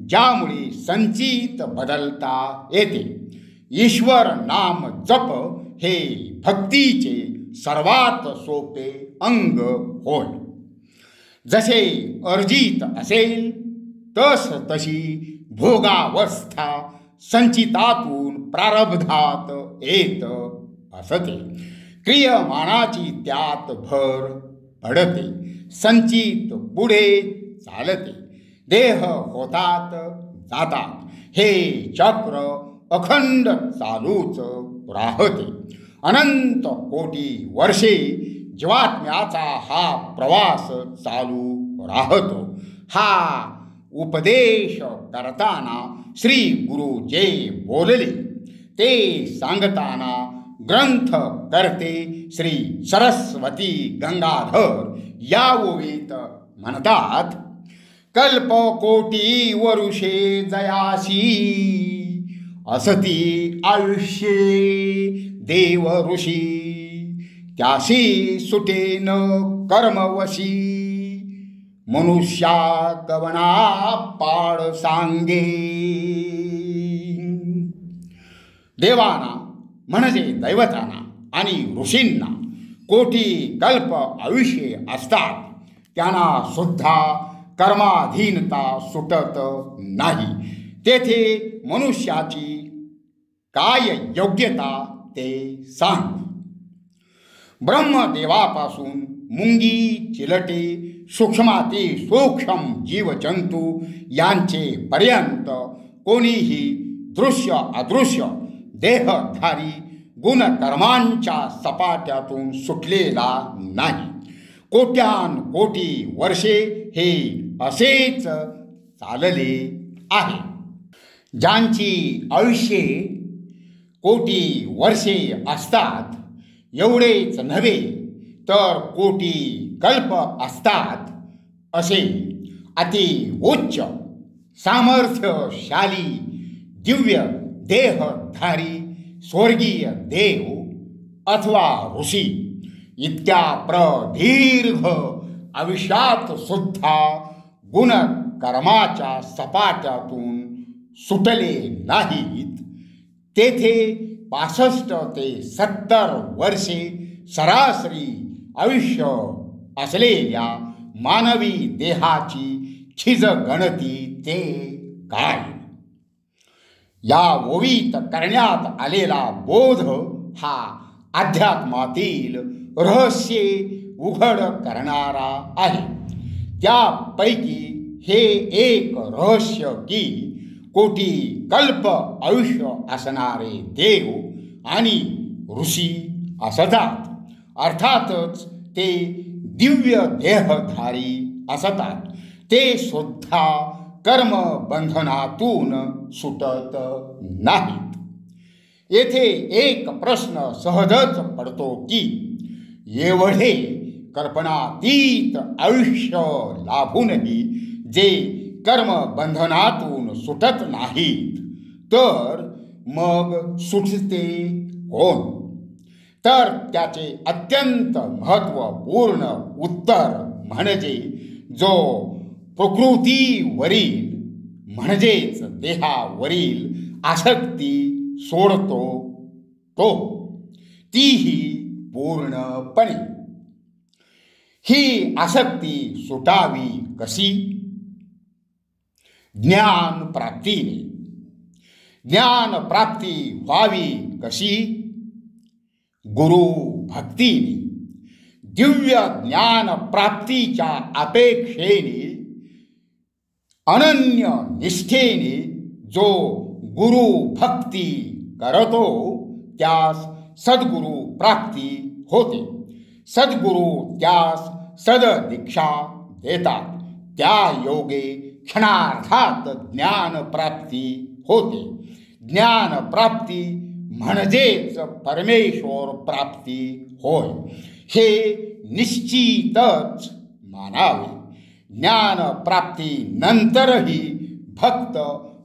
Speaker 1: ज्यामुळे संचित बदलता येते. ईश्वर नाम जप हे भक्तीचे सर्वात सोपे अंग होय. जसे अर्जित असेल तशी भोगावस्था संचितातून प्रारब्धात येत असते. क्रियमानाची त्यात भर पडते. संचित पुढे चालते. देह होतात जातात. हे चक्र अखंड चालूच राहते. अनंत कोटी वर्षे जीवात्म्याचा हा प्रवास चालू राहतो. हा उपदेश करताना श्री गुरु जे बोलले ते सांगताना ग्रंथ करते श्री सरस्वती गंगाधर या ओवीत म्हणतात, कल्पकोटी वरुषे जयासी असती आयुष्ये देव ऋषी, त्यासी सुटेन कर्मवशी मनुष्या कवना पाड सांगे. देवाना म्हणजे दैवतांना आणि ऋषींना कोटी कल्प आयुष्ये असतात, त्यांना सुद्धा कर्माधीनता सुटत नाही. तेथे मनुष्याची काय योग्यता ते सांग. ब्रह्मदेवापासून मुंगी चिलटे सूक्ष्माती सूक्ष्म जीवजंतू यांचे पर्यंत कोणीही दृश्य अदृश्य देहधारी गुणकर्मांच्या सपाट्यातून सुटलेला नाही. कोट्यान कोटी वर्षे हे असेच चालले आहे. ज्यांची आयुष्ये कोटी वर्षे असतात, एवढेच नव्हे तर कोटी कल्प असतात, असे अति उच्च सामर्थ्यशाली दिव्य देहधारी स्वर्गीय देव अथवा ऋषी इतक्या प्रदीर्घ आयुष्यात सुद्धा गुणकर्माच्या सपाट्यातून सुटले नाहीत. तेथे 65 ते 70 वर्षे सरासरी आयुष्य असलेल्या मानवी देहाची खिज गणती ते काय. या ओवीत करण्यात आलेला बोध हा अध्यात्मातील रहस्ये उघड करणारा आहे. त्यापैकी हे एक रहस्य की कोटी कल्प आयुष्य असणारे देव आणि ऋषी असतात. अर्थातच ते दिव्य देहधारी असतात. ते सुद्धा कर्मबंधनातून सुटत नाहीत. येथे एक प्रश्न सहजच पडतो की एवढे कल्पनातीत आयुष्य लाभूनही जे कर्मबंधनातून सुटत नाहीत, तर मग सुटते कोण. तर त्याचे अत्यंत महत्त्वपूर्ण उत्तर म्हणजे जो प्रकृतीवरील म्हणजेच देहावरील आसक्ती सोडतो तो, तीही पूर्णपणे. ही आसक्ती सुटावी कशी. ज्ञान प्राप्तीने. ज्ञान प्राप्ती व्हावी कशी. गुरु भक्तीने. दिव्य ज्ञान प्राप्तीच्या अपेक्षेने अनन्य निष्ठेने जो गुरु भक्ती करतो त्यास सद्गुरु प्राप्ती होते. सद्गुरु त्यास सददीक्षा देतात. त्या योगे क्षणार्धात ज्ञान प्राप्ती होते. ज्ञान प्राप्ती म्हणजेच परमेश्वर प्राप्ती होय, हे निश्चितच मानावे. ज्ञान प्राप्तीनंतरही भक्त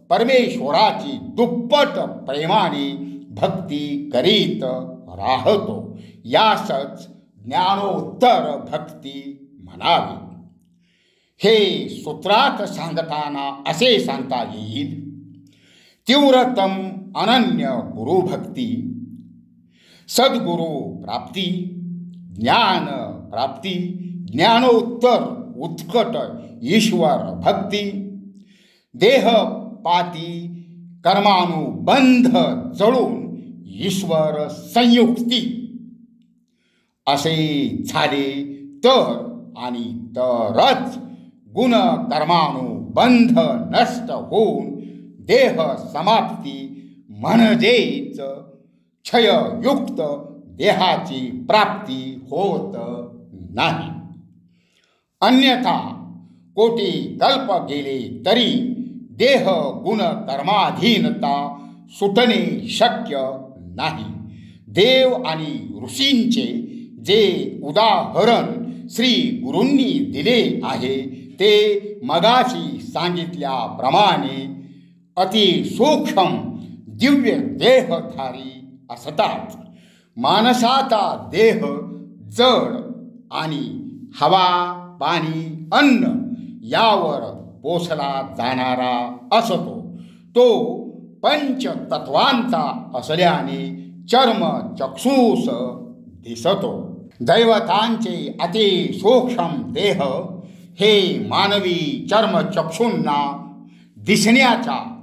Speaker 1: परमेश्वराची दुप्पट प्रेमाने भक्ती करीत राहतो. यासच ज्ञानोत्तर भक्ती म्हणावी. हे सूत्रात सांगताना असे सांगता येईल, तीव्रतम अनन्य गुरुभक्ती, सद्गुरु प्राप्ती, ज्ञान प्राप्ती, ज्ञानोत्तर उत्कट ईश्वर भक्ती, देहपाती कर्मानुबंध जळून ईश्वर संयुक्ती असे झाले तर आणि तरच गुण कर्मानुबंध नष्ट होऊन देह समाप्ती म्हणजेच क्षययुक्त देहाची प्राप्ती होत नाही. अन्यथा कोटी कल्प गेले तरी देह गुण कर्माधीनता सुटणे शक्य नाही. देव आणि ऋषींचे जे उदाहरण श्री गुरूंनी दिले आहे ते मगाशी सांगितल्याप्रमाणे अतिसूक्ष्म दिव्य देहधारी असतात. माणसाचा देह जड आणि हवा, पाणी, अन्न यावर पोसला जाणारा असतो. तो पंचतत्वांचा असल्याने चर्मचक्षुष दिसतो. दैवतांचे अतिसूक्ष्म देह हे मानवी चर्मचक्षूंना दिसण्याच्या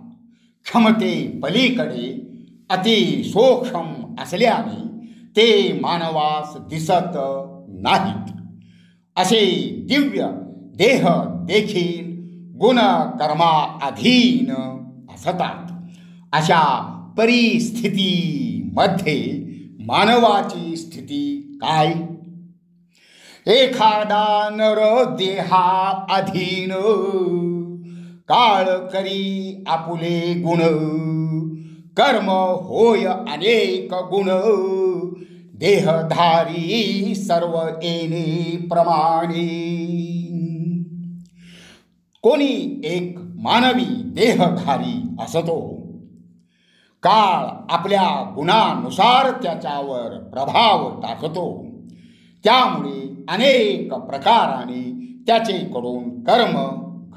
Speaker 1: क्षमते पलीकडे अतिसूक्ष्म असल्याने ते मानवास दिसत नाहीत. असे दिव्य देह देखील गुणकर्माधीन असतात. अशा परिस्थितीमध्ये मानवाची स्थिती काय? एखादा नर देहा अधीन काळ करी आपुले गुण, कर्म होय अनेक गुण, देहधारी सर्व येणे प्रमाणे. कोणी एक मानवी देहधारी असतो. काळ आपल्या गुणानुसार त्याच्यावर प्रभाव टाकतो. त्यामुळे अनेक प्रकाराने त्याचेकडून कर्म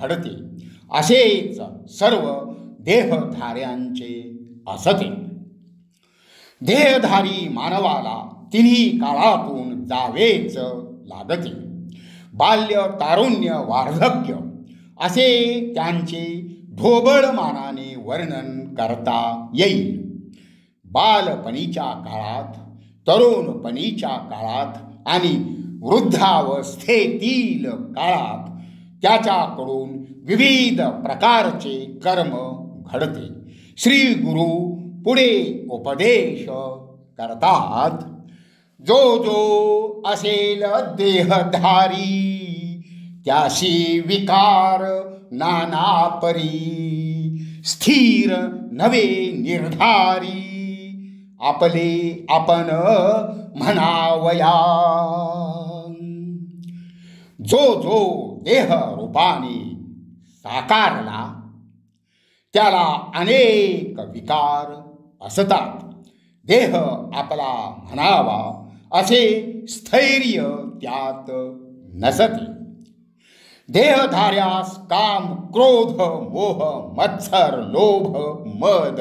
Speaker 1: घडते. असेच सर्व देहधाऱ्यांचे असते. देहधारी मानवाला तिन्ही काळातून जावेच लागते. बाल्य, तारुण्य, वार्धक्य असे त्यांचे ढोबळमानाने वर्णन करता येईल. बालपणीच्या काळात, तरुणपणीच्या काळात आणि वृद्धावस्थेतील काळात त्याच्याकडून विविध प्रकारचे कर्म घडते. श्री गुरु पुढे उपदेश करतात. जो जो असेल देहधारी त्याशी विकार नाना परी, स्थिर नवे निर्धारी आपले आपण म्हणावया. जो जो देह रूपाने साकारला त्याला अनेक विकार असतात. देह आपला म्हणावा असे स्थैर्य त्यात नसते. देहधार्यास काम, क्रोध, मोह, मत्सर, लोभ, मद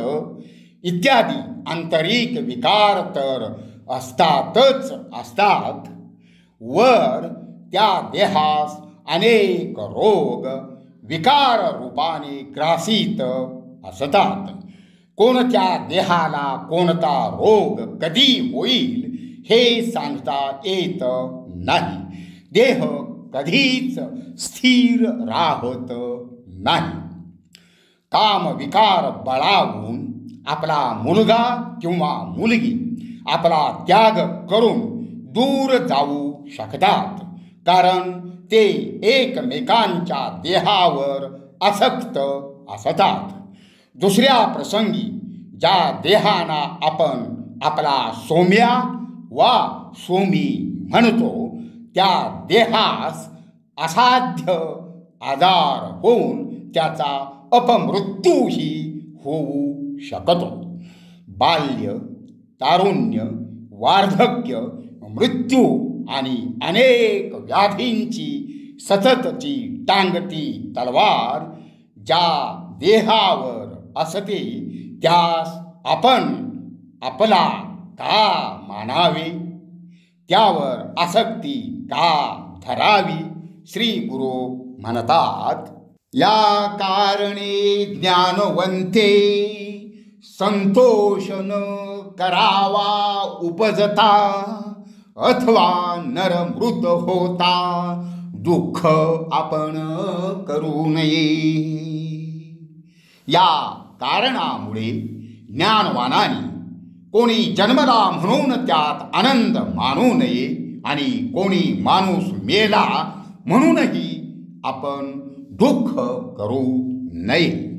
Speaker 1: इत्यादी आंतरिक विकार तर असतातच असतात. वर त्या देहास अनेक रोग विकार रूपाने ग्रासित असतात. कोणत्या देहाला कोणता रोग कधी होईल हे सांगता येत नाही. देह कधीच स्थिर राहत नाही. काम विकार बळावून आपला मुलगा किंवा मुलगी आपला त्याग करून दूर जाऊ शकतात. कारण ते एकमेकांच्या देहावर आसक्त असतात. दुसऱ्या प्रसंगी ज्या देहाना आपण आपला सोम्या वा सोमी म्हणतो त्या देहास असाध्य आजार होऊन त्याचा अपमृत्यूही होऊ शकतो. बाल्य, तारुण्य, वार्धक्य, मृत्यू आणि अनेक व्याधींची सततची टांगती तलवार ज्या देहावर असते त्यास आपण आपला का मानावे, त्यावर आसक्ती का धरावी. श्री गुरु म्हणतात, या कारणे ज्ञानवंते संतोष न करावा उपजता, अथवा नरमृत होता दुःख आपण करू नये. या कारणामुळे ज्ञानवानाने कोणी जन्मला म्हणून त्यात आनंद मानू नये आणि कोणी माणूस मेला म्हणूनही आपण दुःख करू नये.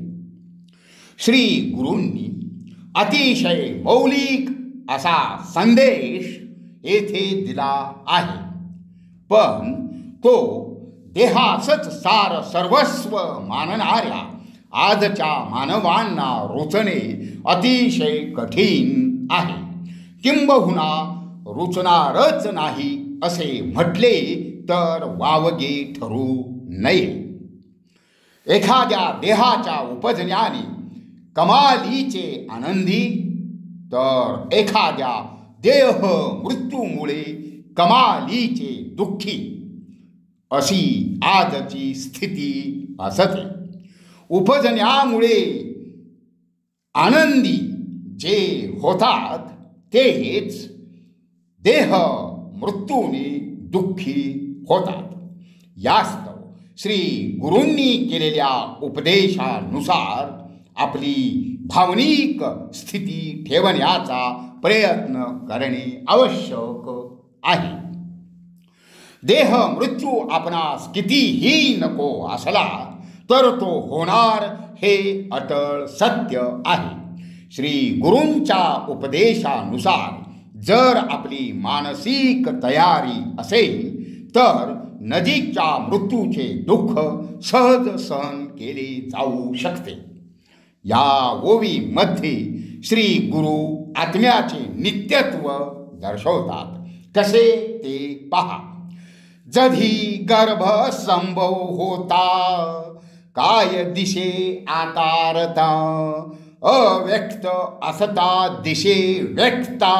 Speaker 1: श्री गुरूंनी अतिशय मौलिक असा संदेश येथे दिला आहे. पण तो देहासच सार सर्वस्व मानणाऱ्या आजच्या मानवांना रुचणे अतिशय कठीण आहे. किंबहुना रुचणारच नाही असे म्हटले तर वावगे ठरू नये. एखाद्या देहाच्या उपजण्याने कमालीचे आनंदी, तर एखाद्या देह मृत्यूमुळे कमालीचे दुःखी, अशी आजची स्थिती असते. उपजण्यामुळे आनंदी जे होतात तेच देह मृत्यूने दुःखी होतात. यास्तव श्री गुरूंनी केलेल्या उपदेशानुसार आपली भावनिक स्थिती ठेवण्याचा प्रयत्न करणे आवश्यक आहे. देह मृत्यू आपणास कितीही नको असला तर तो होणार हे अटळ सत्य आहे. श्री गुरूंच्या उपदेशानुसार जर आपली मानसिक तयारी असेल तर नजीकच्या मृत्यूचे दुःख सहज सहन केले जाऊ शकते. या ओवीमध्ये श्री गुरु आत्म्याचे नित्यत्व दर्शवतात. कसे ते पहा. जधी गर्भ संभव होता, काय दिशे आकारता, अव्यक्त असता दिशे व्यक्ता,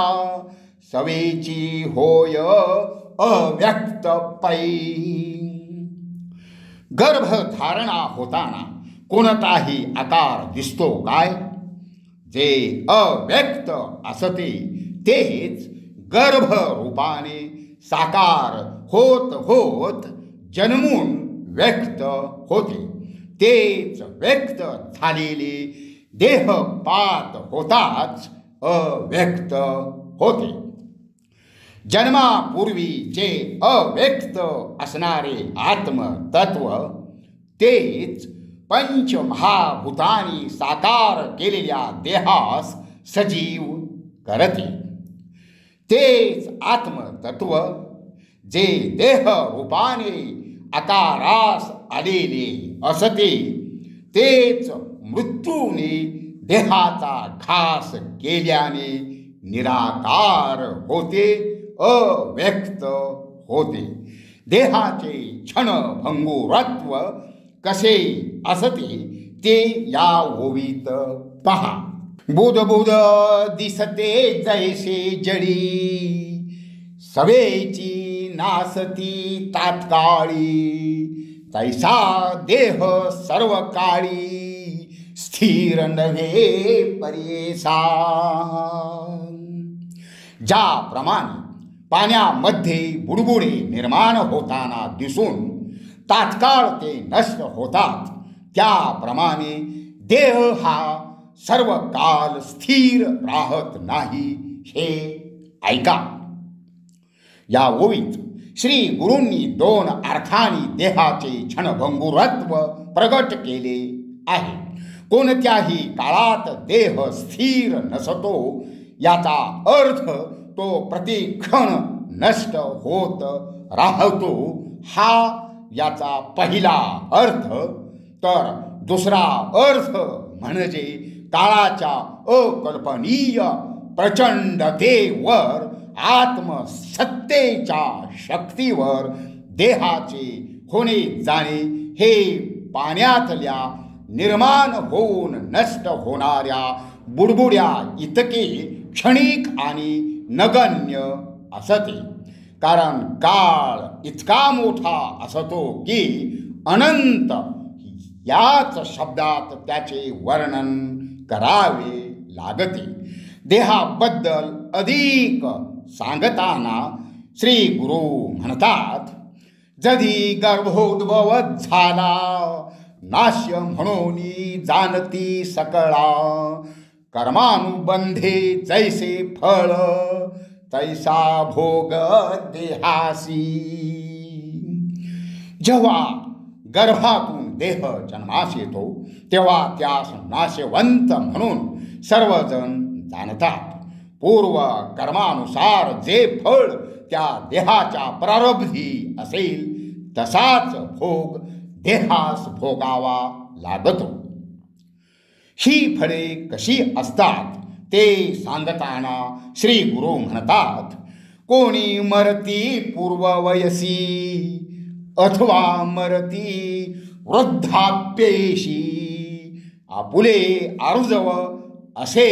Speaker 1: सवेची होय अव्यक्त पै. गर्भधारणा होताना कोणताही आकार दिसतो काय? जे अव्यक्त असते तेच गर्भरूपाने साकार होत होत जन्मून व्यक्त होते. तेच व्यक्त झालेले देहपात होताच अव्यक्त होते. जन्मापूर्वी जे अव्यक्त असणारे आत्मतत्व तेच पंचमहाभूतांनी साकार केलेल्या देहास सजीव करते. तेच आत्मतत्व जे देह रूपाने आकारास आलेले असते तेच मृत्यूने देहाचा घास केल्याने निराकार होते, अव्यक्त होते. देहाचे क्षणभंगुरत्व कसे असते ते या ओवीत पहा. बुध बुध दिसते जैसे जडी, सवेची नासती तात्काळी, तैसा देह सर्व काळी, स्थिर नव्हे परेसा. ज्याप्रमाणे पाण्यामध्ये बुडबुडे निर्माण होताना दिसून तात्काळ ते नष्ट होतात, त्याप्रमाणे देह हा सर्व काल स्थिर राहत नाही. हे ऐका. या ओवीत श्री गुरूंनी दोन अर्थांनी देहाचे क्षणभंगुरत्व प्रगट केले आहे. कोणत्याही काळात देह स्थिर नसतो याचा अर्थ तो प्रतिक्षण नष्ट होत राहतो हा याचा पहिला अर्थ. तर दुसरा अर्थ म्हणजे काळाच्या अकल्पनीय प्रचंडतेवर, आत्मसत्तेच्या शक्तीवर देहाचे होणे जाणे हे पाण्यातल्या निर्माण होऊन नष्ट होणाऱ्या बुडबुड्या इतके क्षणिक आणि नगण्य असते. कारण काळ इतका मोठा असतो की अनंत याच शब्दात त्याचे वर्णन करावे लागते. देहाबद्दल अधिक सांगताना श्री गुरु म्हणतात, जधी गर्भोद्भव झाला, नाश्य म्हणून जाणती सकळा, कर्मानुबंधे जैसे फळ, तैसा भोग देहासी. जेव्हा गर्भातून देह जन्मास येतो तेव्हा त्यास नाशवंत म्हणून सर्वजण जाणतात. पूर्व कर्मानुसार जे फळ त्या देहाच्या प्रारब्धी असेल तसाच भोग देहास भोगावा लागतो. ही फळे कशी असतात ते सांगताना श्री गुरु म्हणतात, कोणी मरती पूर्ववयसी अथवा मरती वृद्धाप्येशी, आपुले आरुजव असे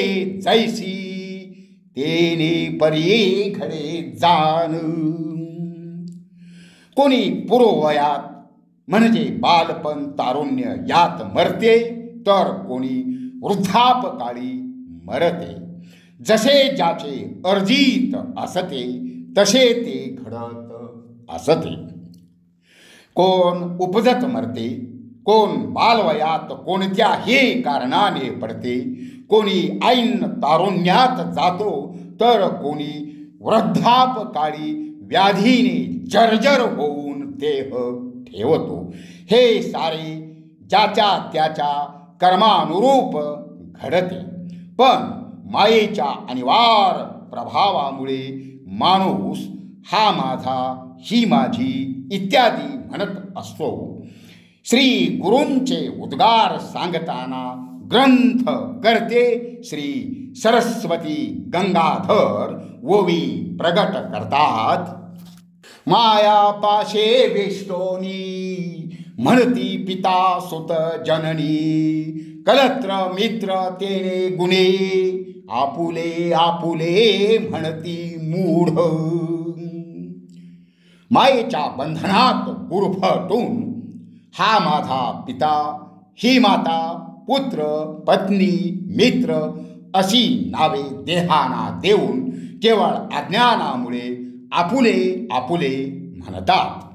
Speaker 1: जैसी तेने परी घडे जाण. कोणी पूर्ववयात म्हणजे बालपण तारुण्य यात मरते, तर कोणी वृद्धापकाळी मरते. जसे ज्याचे अर्जित असते तसे ते घडत असते. कोण उपजत मरते, कोण बालवयात कोणत्याही कारणाने पडते, कोणी ऐन तारुण्यात जातो, तर कोणी वृद्धापकाळी व्याधीने जर्जर होऊन देह ठेवतो. हे सारे ज्याच्या त्याच्या कर्मानुरूप घडते. पण मायेच्या अनिवार्य प्रभावामुळे माणूस हा माझा, ही माझी इत्यादी म्हणत असतो. श्री गुरूंचे उद्गार सांगताना ग्रंथ करते श्री सरस्वती गंगाधर ओवी प्रगट करतात. माया पाशे वेष्टोनी म्हणती पिता सुत जननी, कलत्र मित्र तेने गुणे आपुले आपुले म्हणती मूढ. मायेच्या बंधनात गुरफटून हा माझा पिता, ही माता, पुत्र, पत्नी, मित्र अशी नावे देहाना देऊन केवळ अज्ञानामुळे आपुले आपुले म्हणतात.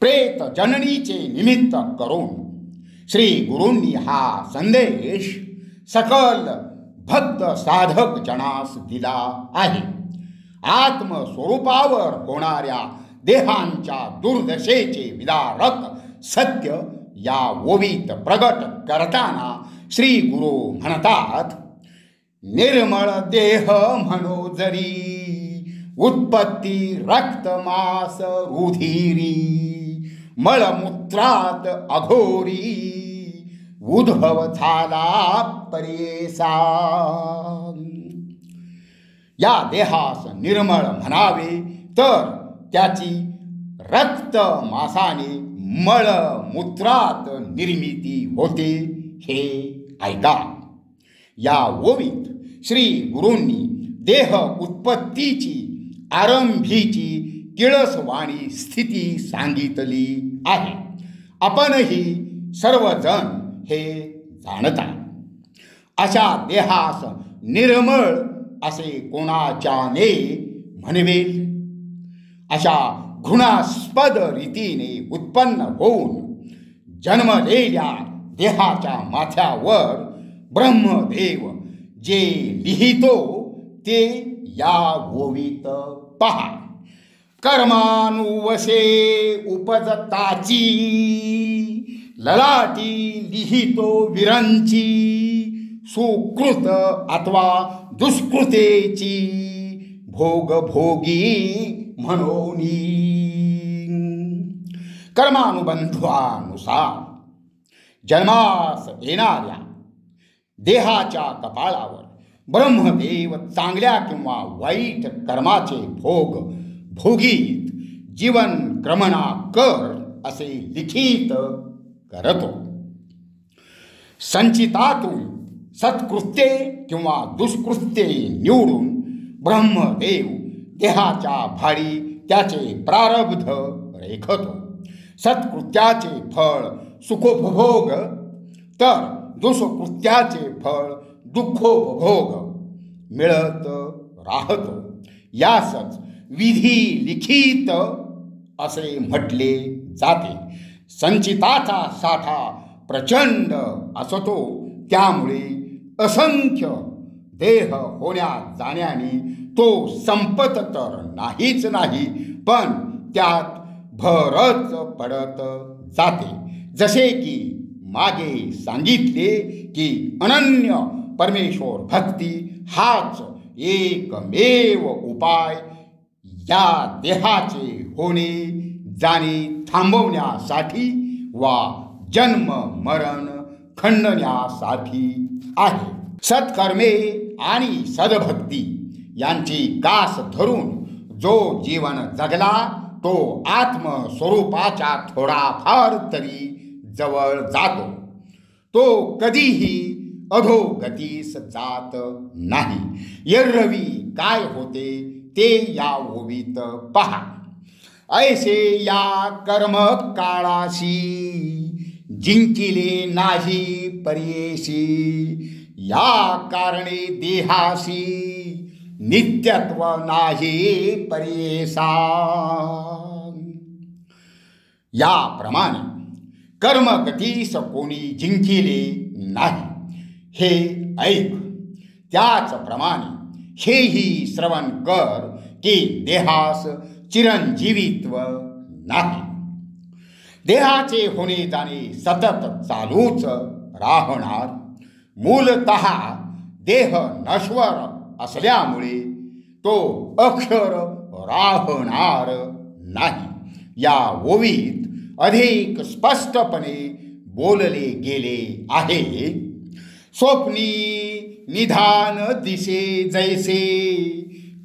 Speaker 1: प्रेत जननीचे निमित्त करून श्री गुरूंनी हा संदेश सकल भक्त साधक जनास दिला आहे. आत्मस्वरूपावर होणाऱ्या देहांच्या दुर्दशेचे विदारक सत्य या ओवीत प्रगट करताना श्री गुरु म्हणतात, निर्मळ देह म्हणो जरी उत्पत्ती रक्त मास रुधिरी, मळमूत्रात अघोरी उद्भव झाला परेसा. या देहास निर्मळ म्हणावे तर त्याची रक्त मासाने मळमूत्रात निर्मिती होते हे ऐका. या ओवीत श्री गुरूंनी देह उत्पत्तीची आरंभीची किळसवाणी स्थिती सांगितली आहे. आपणही सर्वजण हे जाणता. अशा देहास निर्मळ असे कोणाच्याने म्हणवेल? अशा घृणास्पद रीतीने उत्पन्न होऊन जन्मलेल्या देहाच्या माथ्यावर ब्रह्मदेव जे लिहितो ते या ओवीत पहा. कर्मानुवसे उपजताची ललाटी लिहितो विरंची, सुकृत अथवा दुष्कृतेची भोगभोगी म्हणोनी. कर्मानुबंधानुसार जन्मास येणाऱ्या देहाच्या कपाळावर ब्रह्मदेव चांगल्या किंवा वाईट कर्माचे भोग भोगीत जीवन क्रमणा कर असे लिखित करतो. संचितातून सत्कृत्ये किंवा दुष्कृत्ये निवडून ब्रह्मदेव देहाच्या भाडी त्याचे प्रारब्ध रेखतो. सत्कृत्याचे फळ सुखोपभोग तर दुष्कृत्याचे फळ दुःखोपभोग मिळत राहतो. यासच विधी लिखित असे म्हटले जाते. संचिताचा साठा प्रचंड असतो, त्यामुळे असंख्य देह होण्या जाण्याने तो संपत तर नाहीच नाही, पण त्यात भरच पडत जाते. जसे की मागे सांगितले की अनन्य परमेश्वर भक्ती हाच एकमेव उपाय या देहाचे होणे जाणे थांबवण्यासाठी वा जन्म मरण खंडण्यासाठी आहे. सत्कर्मे आणि सद्भक्ती यांची कास धरून जो जीवन जगला तो आत्मस्वरूपाच्या थोडाफार तरी जवळ जातो. तो कधीही अधोगतीस जात नाही. एरवी काय होते ते या ओवीत पहा. ऐसे या कर्म काळाशी जिंकिले नाही पर्येशी, या कारणे देहाशी नित्यत्व नाही पर्येसा. याप्रमाणे कर्मगतीस कोणी जिंकिले नाही हे ऐक. त्याचप्रमाणे हेही श्रवण कर की देहास चिरंजीवित्व नाही. देहाचे होणे जाणे सतत चालूच राहणार. मूलतः देह नश्वर असल्यामुळे तो अक्षर राहणार नाही. या ओवीत अधिक स्पष्टपणे बोलले गेले आहे. स्वप्नी निधान दिसे जैसे,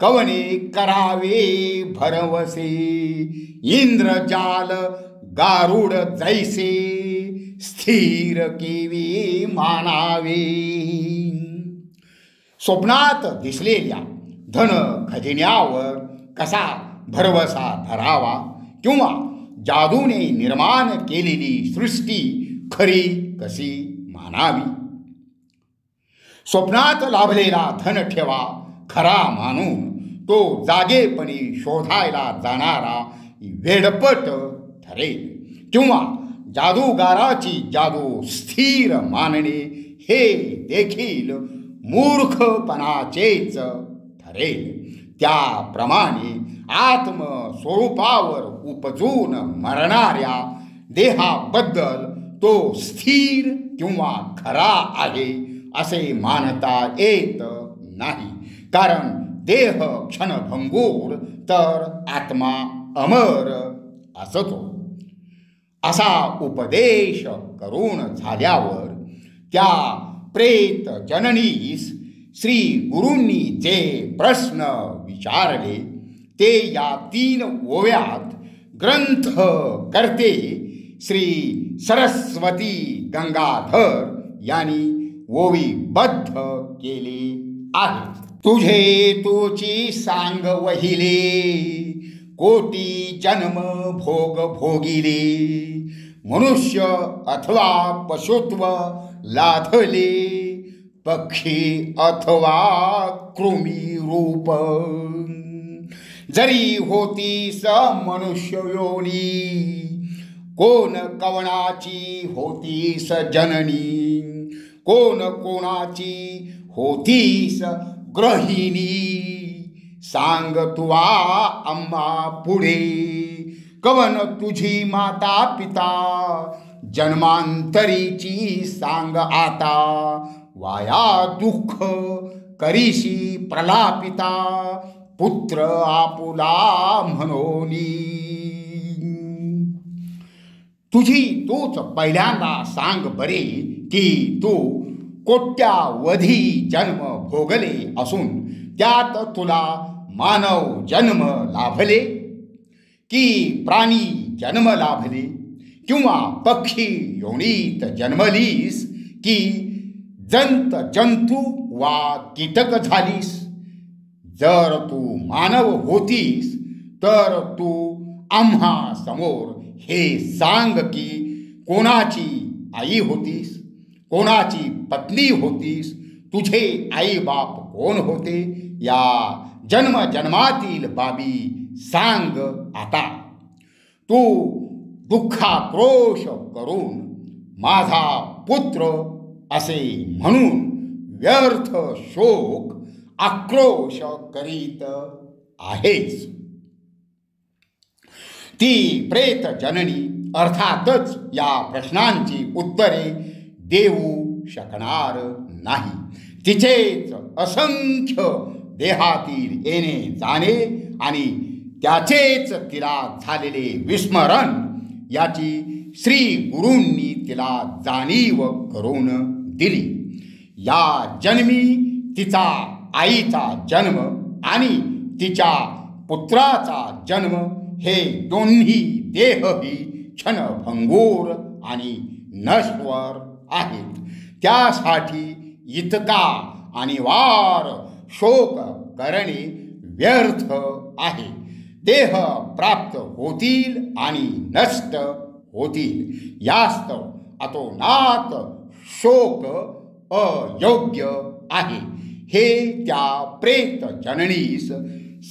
Speaker 1: कवने करावे भरवसे. इंद्रजाल गारुड जैसे, स्थिर केवी मानावे. स्वप्नात दिसलेल्या धन खजिन्यावर कसा भरवसा धरावा किंवा जादूने निर्माण केलेली सृष्टी खरी कशी मानावी. स्वप्नात लाभलेला धन ठेवा खरा मानून तो जागेपणी शोधायला जाणारा वेडपट ठरेल किंवा जादूगाराची जादू स्थिर मानणे हे देखील मूर्खपणाचेच ठरेल. त्याप्रमाणे आत्मस्वरूपावर उपजून मरणाऱ्या देहाबद्दल तो स्थिर किंवा खरा आहे असे मानता येत नाही. कारण देह क्षणभंगूर तर आत्मा अमर असतो. असा उपदेश करून झाल्यावर त्या प्रेत जननीस श्री गुरूंनी जे प्रश्न विचारले ते या 3 ओव्यात ग्रंथ करते श्री सरस्वती गंगाधर यांनी ओवीबद्ध केले आहे. तुझे तुची सांग वहिले, कोटी जन्म भोग भोगिले. मनुष्य अथवा पशुत्व लाथले, पक्षी अथवा कृमी रूप. जरी होतीस मनुष्य योनी, कोण कवणाची होतीस जननी. कोण कोणाची होतीस गृहिणी. सांग तुवा आम्हा पुढे, कवन तुझी माता पिता. जन्मांतरीची सांग आता, वाया दुःख करीशी प्रलापिता. पुत्र आपुला म्हणोनी. तुझी तूच पहिल्यांदा सांग बरे की तू कोट्यावधी जन्म भोगले असून त्यात तुला मानव जन्म लाभले की प्राणी जन्म लाभले किंवा पक्षी योनीत जन्मलीस की जंत जंतू वा कीटक झालीस. जर तू मानव होतीस तर तू आम्हा समोर हे सांग की कोणाची आई होतीस, कोणाची पत्नी होतीस, तुझे आई बाप कोण होते, या जन्मजन्मातील बाबी सांग आता. तू दुःखाक्रोश करून माझा पुत्र असे म्हणून व्यर्थ शोक आक्रोश करीत आहेस. ती प्रेत जननी अर्थातच या प्रश्नांची उत्तरे देऊ शकणार नाही. तिचेच असंख्य देहातील येणे जाणे आणि त्याचेच तिला झालेले विस्मरण याची श्री गुरूंनी तिला जाणीव करून दिली. या जन्मी तिचा आईचा जन्म आणि तिच्या पुत्राचा जन्म हे दोन्ही देहही क्षणभंगूर आणि नश्वर आहेत. त्यासाठी इतका अनिवार्य शोक करणे व्यर्थ आहे. देह प्राप्त होतील आणि नष्ट होतील. यास्तव अतोनात शोक अयोग्य आहे. हे त्या प्रेत जननीस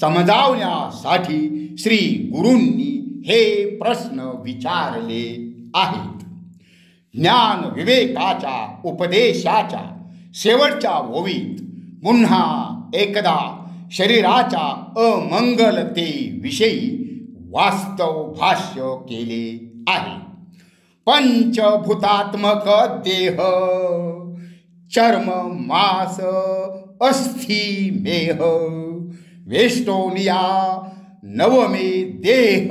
Speaker 1: समजावण्यासाठी श्री गुरूंनी हे प्रश्न विचारले आहेत. ज्ञान विवेकाच्या उपदेशाच्या शेवटच्या ओवीत पुन्हा एकदा शरीराच्या अमंगलतेविषयी वास्तव भाष्य केले आहे. पंचभूतात्मक देह चर्म मांस अस्थि मेह वेष्टोनिया नवमे देह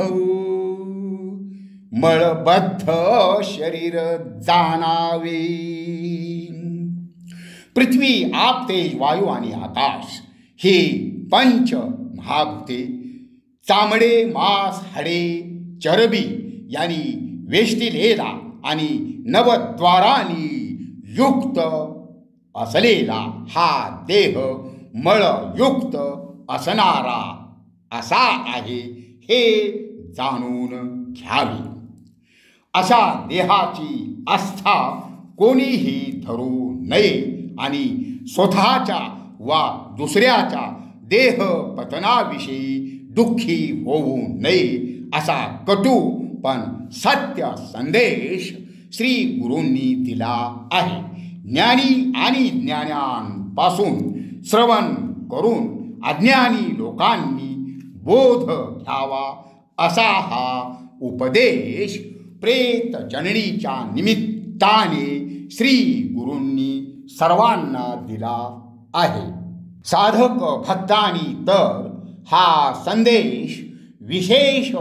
Speaker 1: मळबद्ध शरीर जाणावे. पृथ्वी आप तेज वायू आणि आकाश ही पंच महाभूते चामडे मांस हाडे चरबी यांनी वेष्टिलेला आणि नवद्वारांनी युक्त असलेला हा देह मळयुक्त असणारा असा आहे हे जाणून घ्यावे. अशा देहाची आस्था कोणीही धरू नये आणि स्वतःच्या वा दुसऱ्याच्या देहपतनाविषयी दुःखी होऊ नये असा कटू पण सत्य संदेश श्री गुरूंनी दिला आहे. ज्ञानी आणि ज्ञानांपासून श्रवण करून अज्ञानी लोकांनी बोध घ्यावा असा हा उपदेश प्रेत जननीच्या निमित्ताने श्री गुरूंनी सर्वांना दिला आहे. साधक भक्तांनी तर हा संदेश विशेष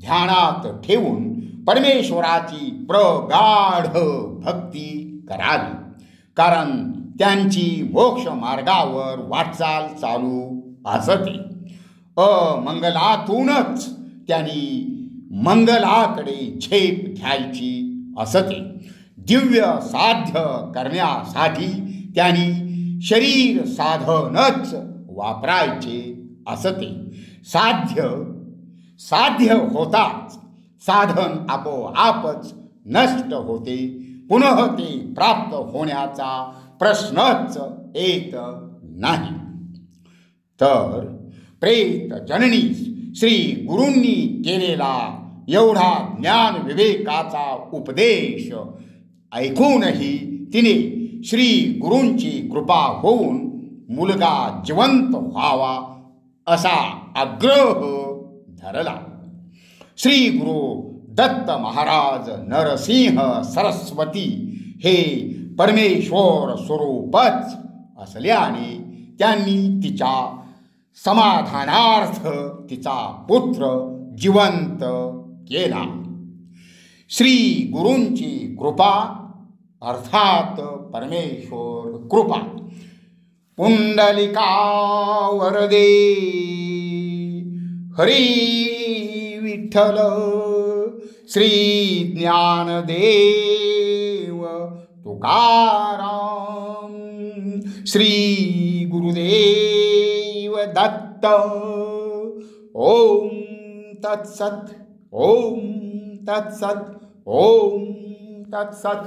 Speaker 1: ध्यानात ठेवून परमेश्वराची प्रगाढ भक्ती करावी. कारण त्यांची मोक्ष मार्गावर वाटचाल चालू असते. अमंगलातूनच त्यांनी मंगलाकडे झेप घ्यायची असते. दिव्य साध्य करण्यासाठी त्यांनी शरीर साधनच वापरायचे असते. साध्य होताच साधन आपोआपच नष्ट होते. पुनः ते प्राप्त होण्याचा प्रश्नच येत नाही. तर प्रेत जननीस श्री गुरूंनी केलेला एवढा ज्ञान विवेकाचा उपदेश ऐकूनही तिने श्री गुरूंची कृपा होऊन मुलगा जिवंत व्हावा असा आग्रह धरला. श्री गुरु दत्त महाराज नरसिंह सरस्वती हे परमेश्वर स्वरूपच असल्याने त्यांनी तिच्या समाधानार्थ तिचा पुत्र जिवंत केला. श्री गुरूंची कृपा अर्थात परमेश्वर कृपा. पुंडलिका वरदे हरी विठ्ठल श्री ज्ञानदेव तुकाराम श्री गुरुदेव दत्त. ओम तत्सत. ओम तत्सत. ओम तत्सत.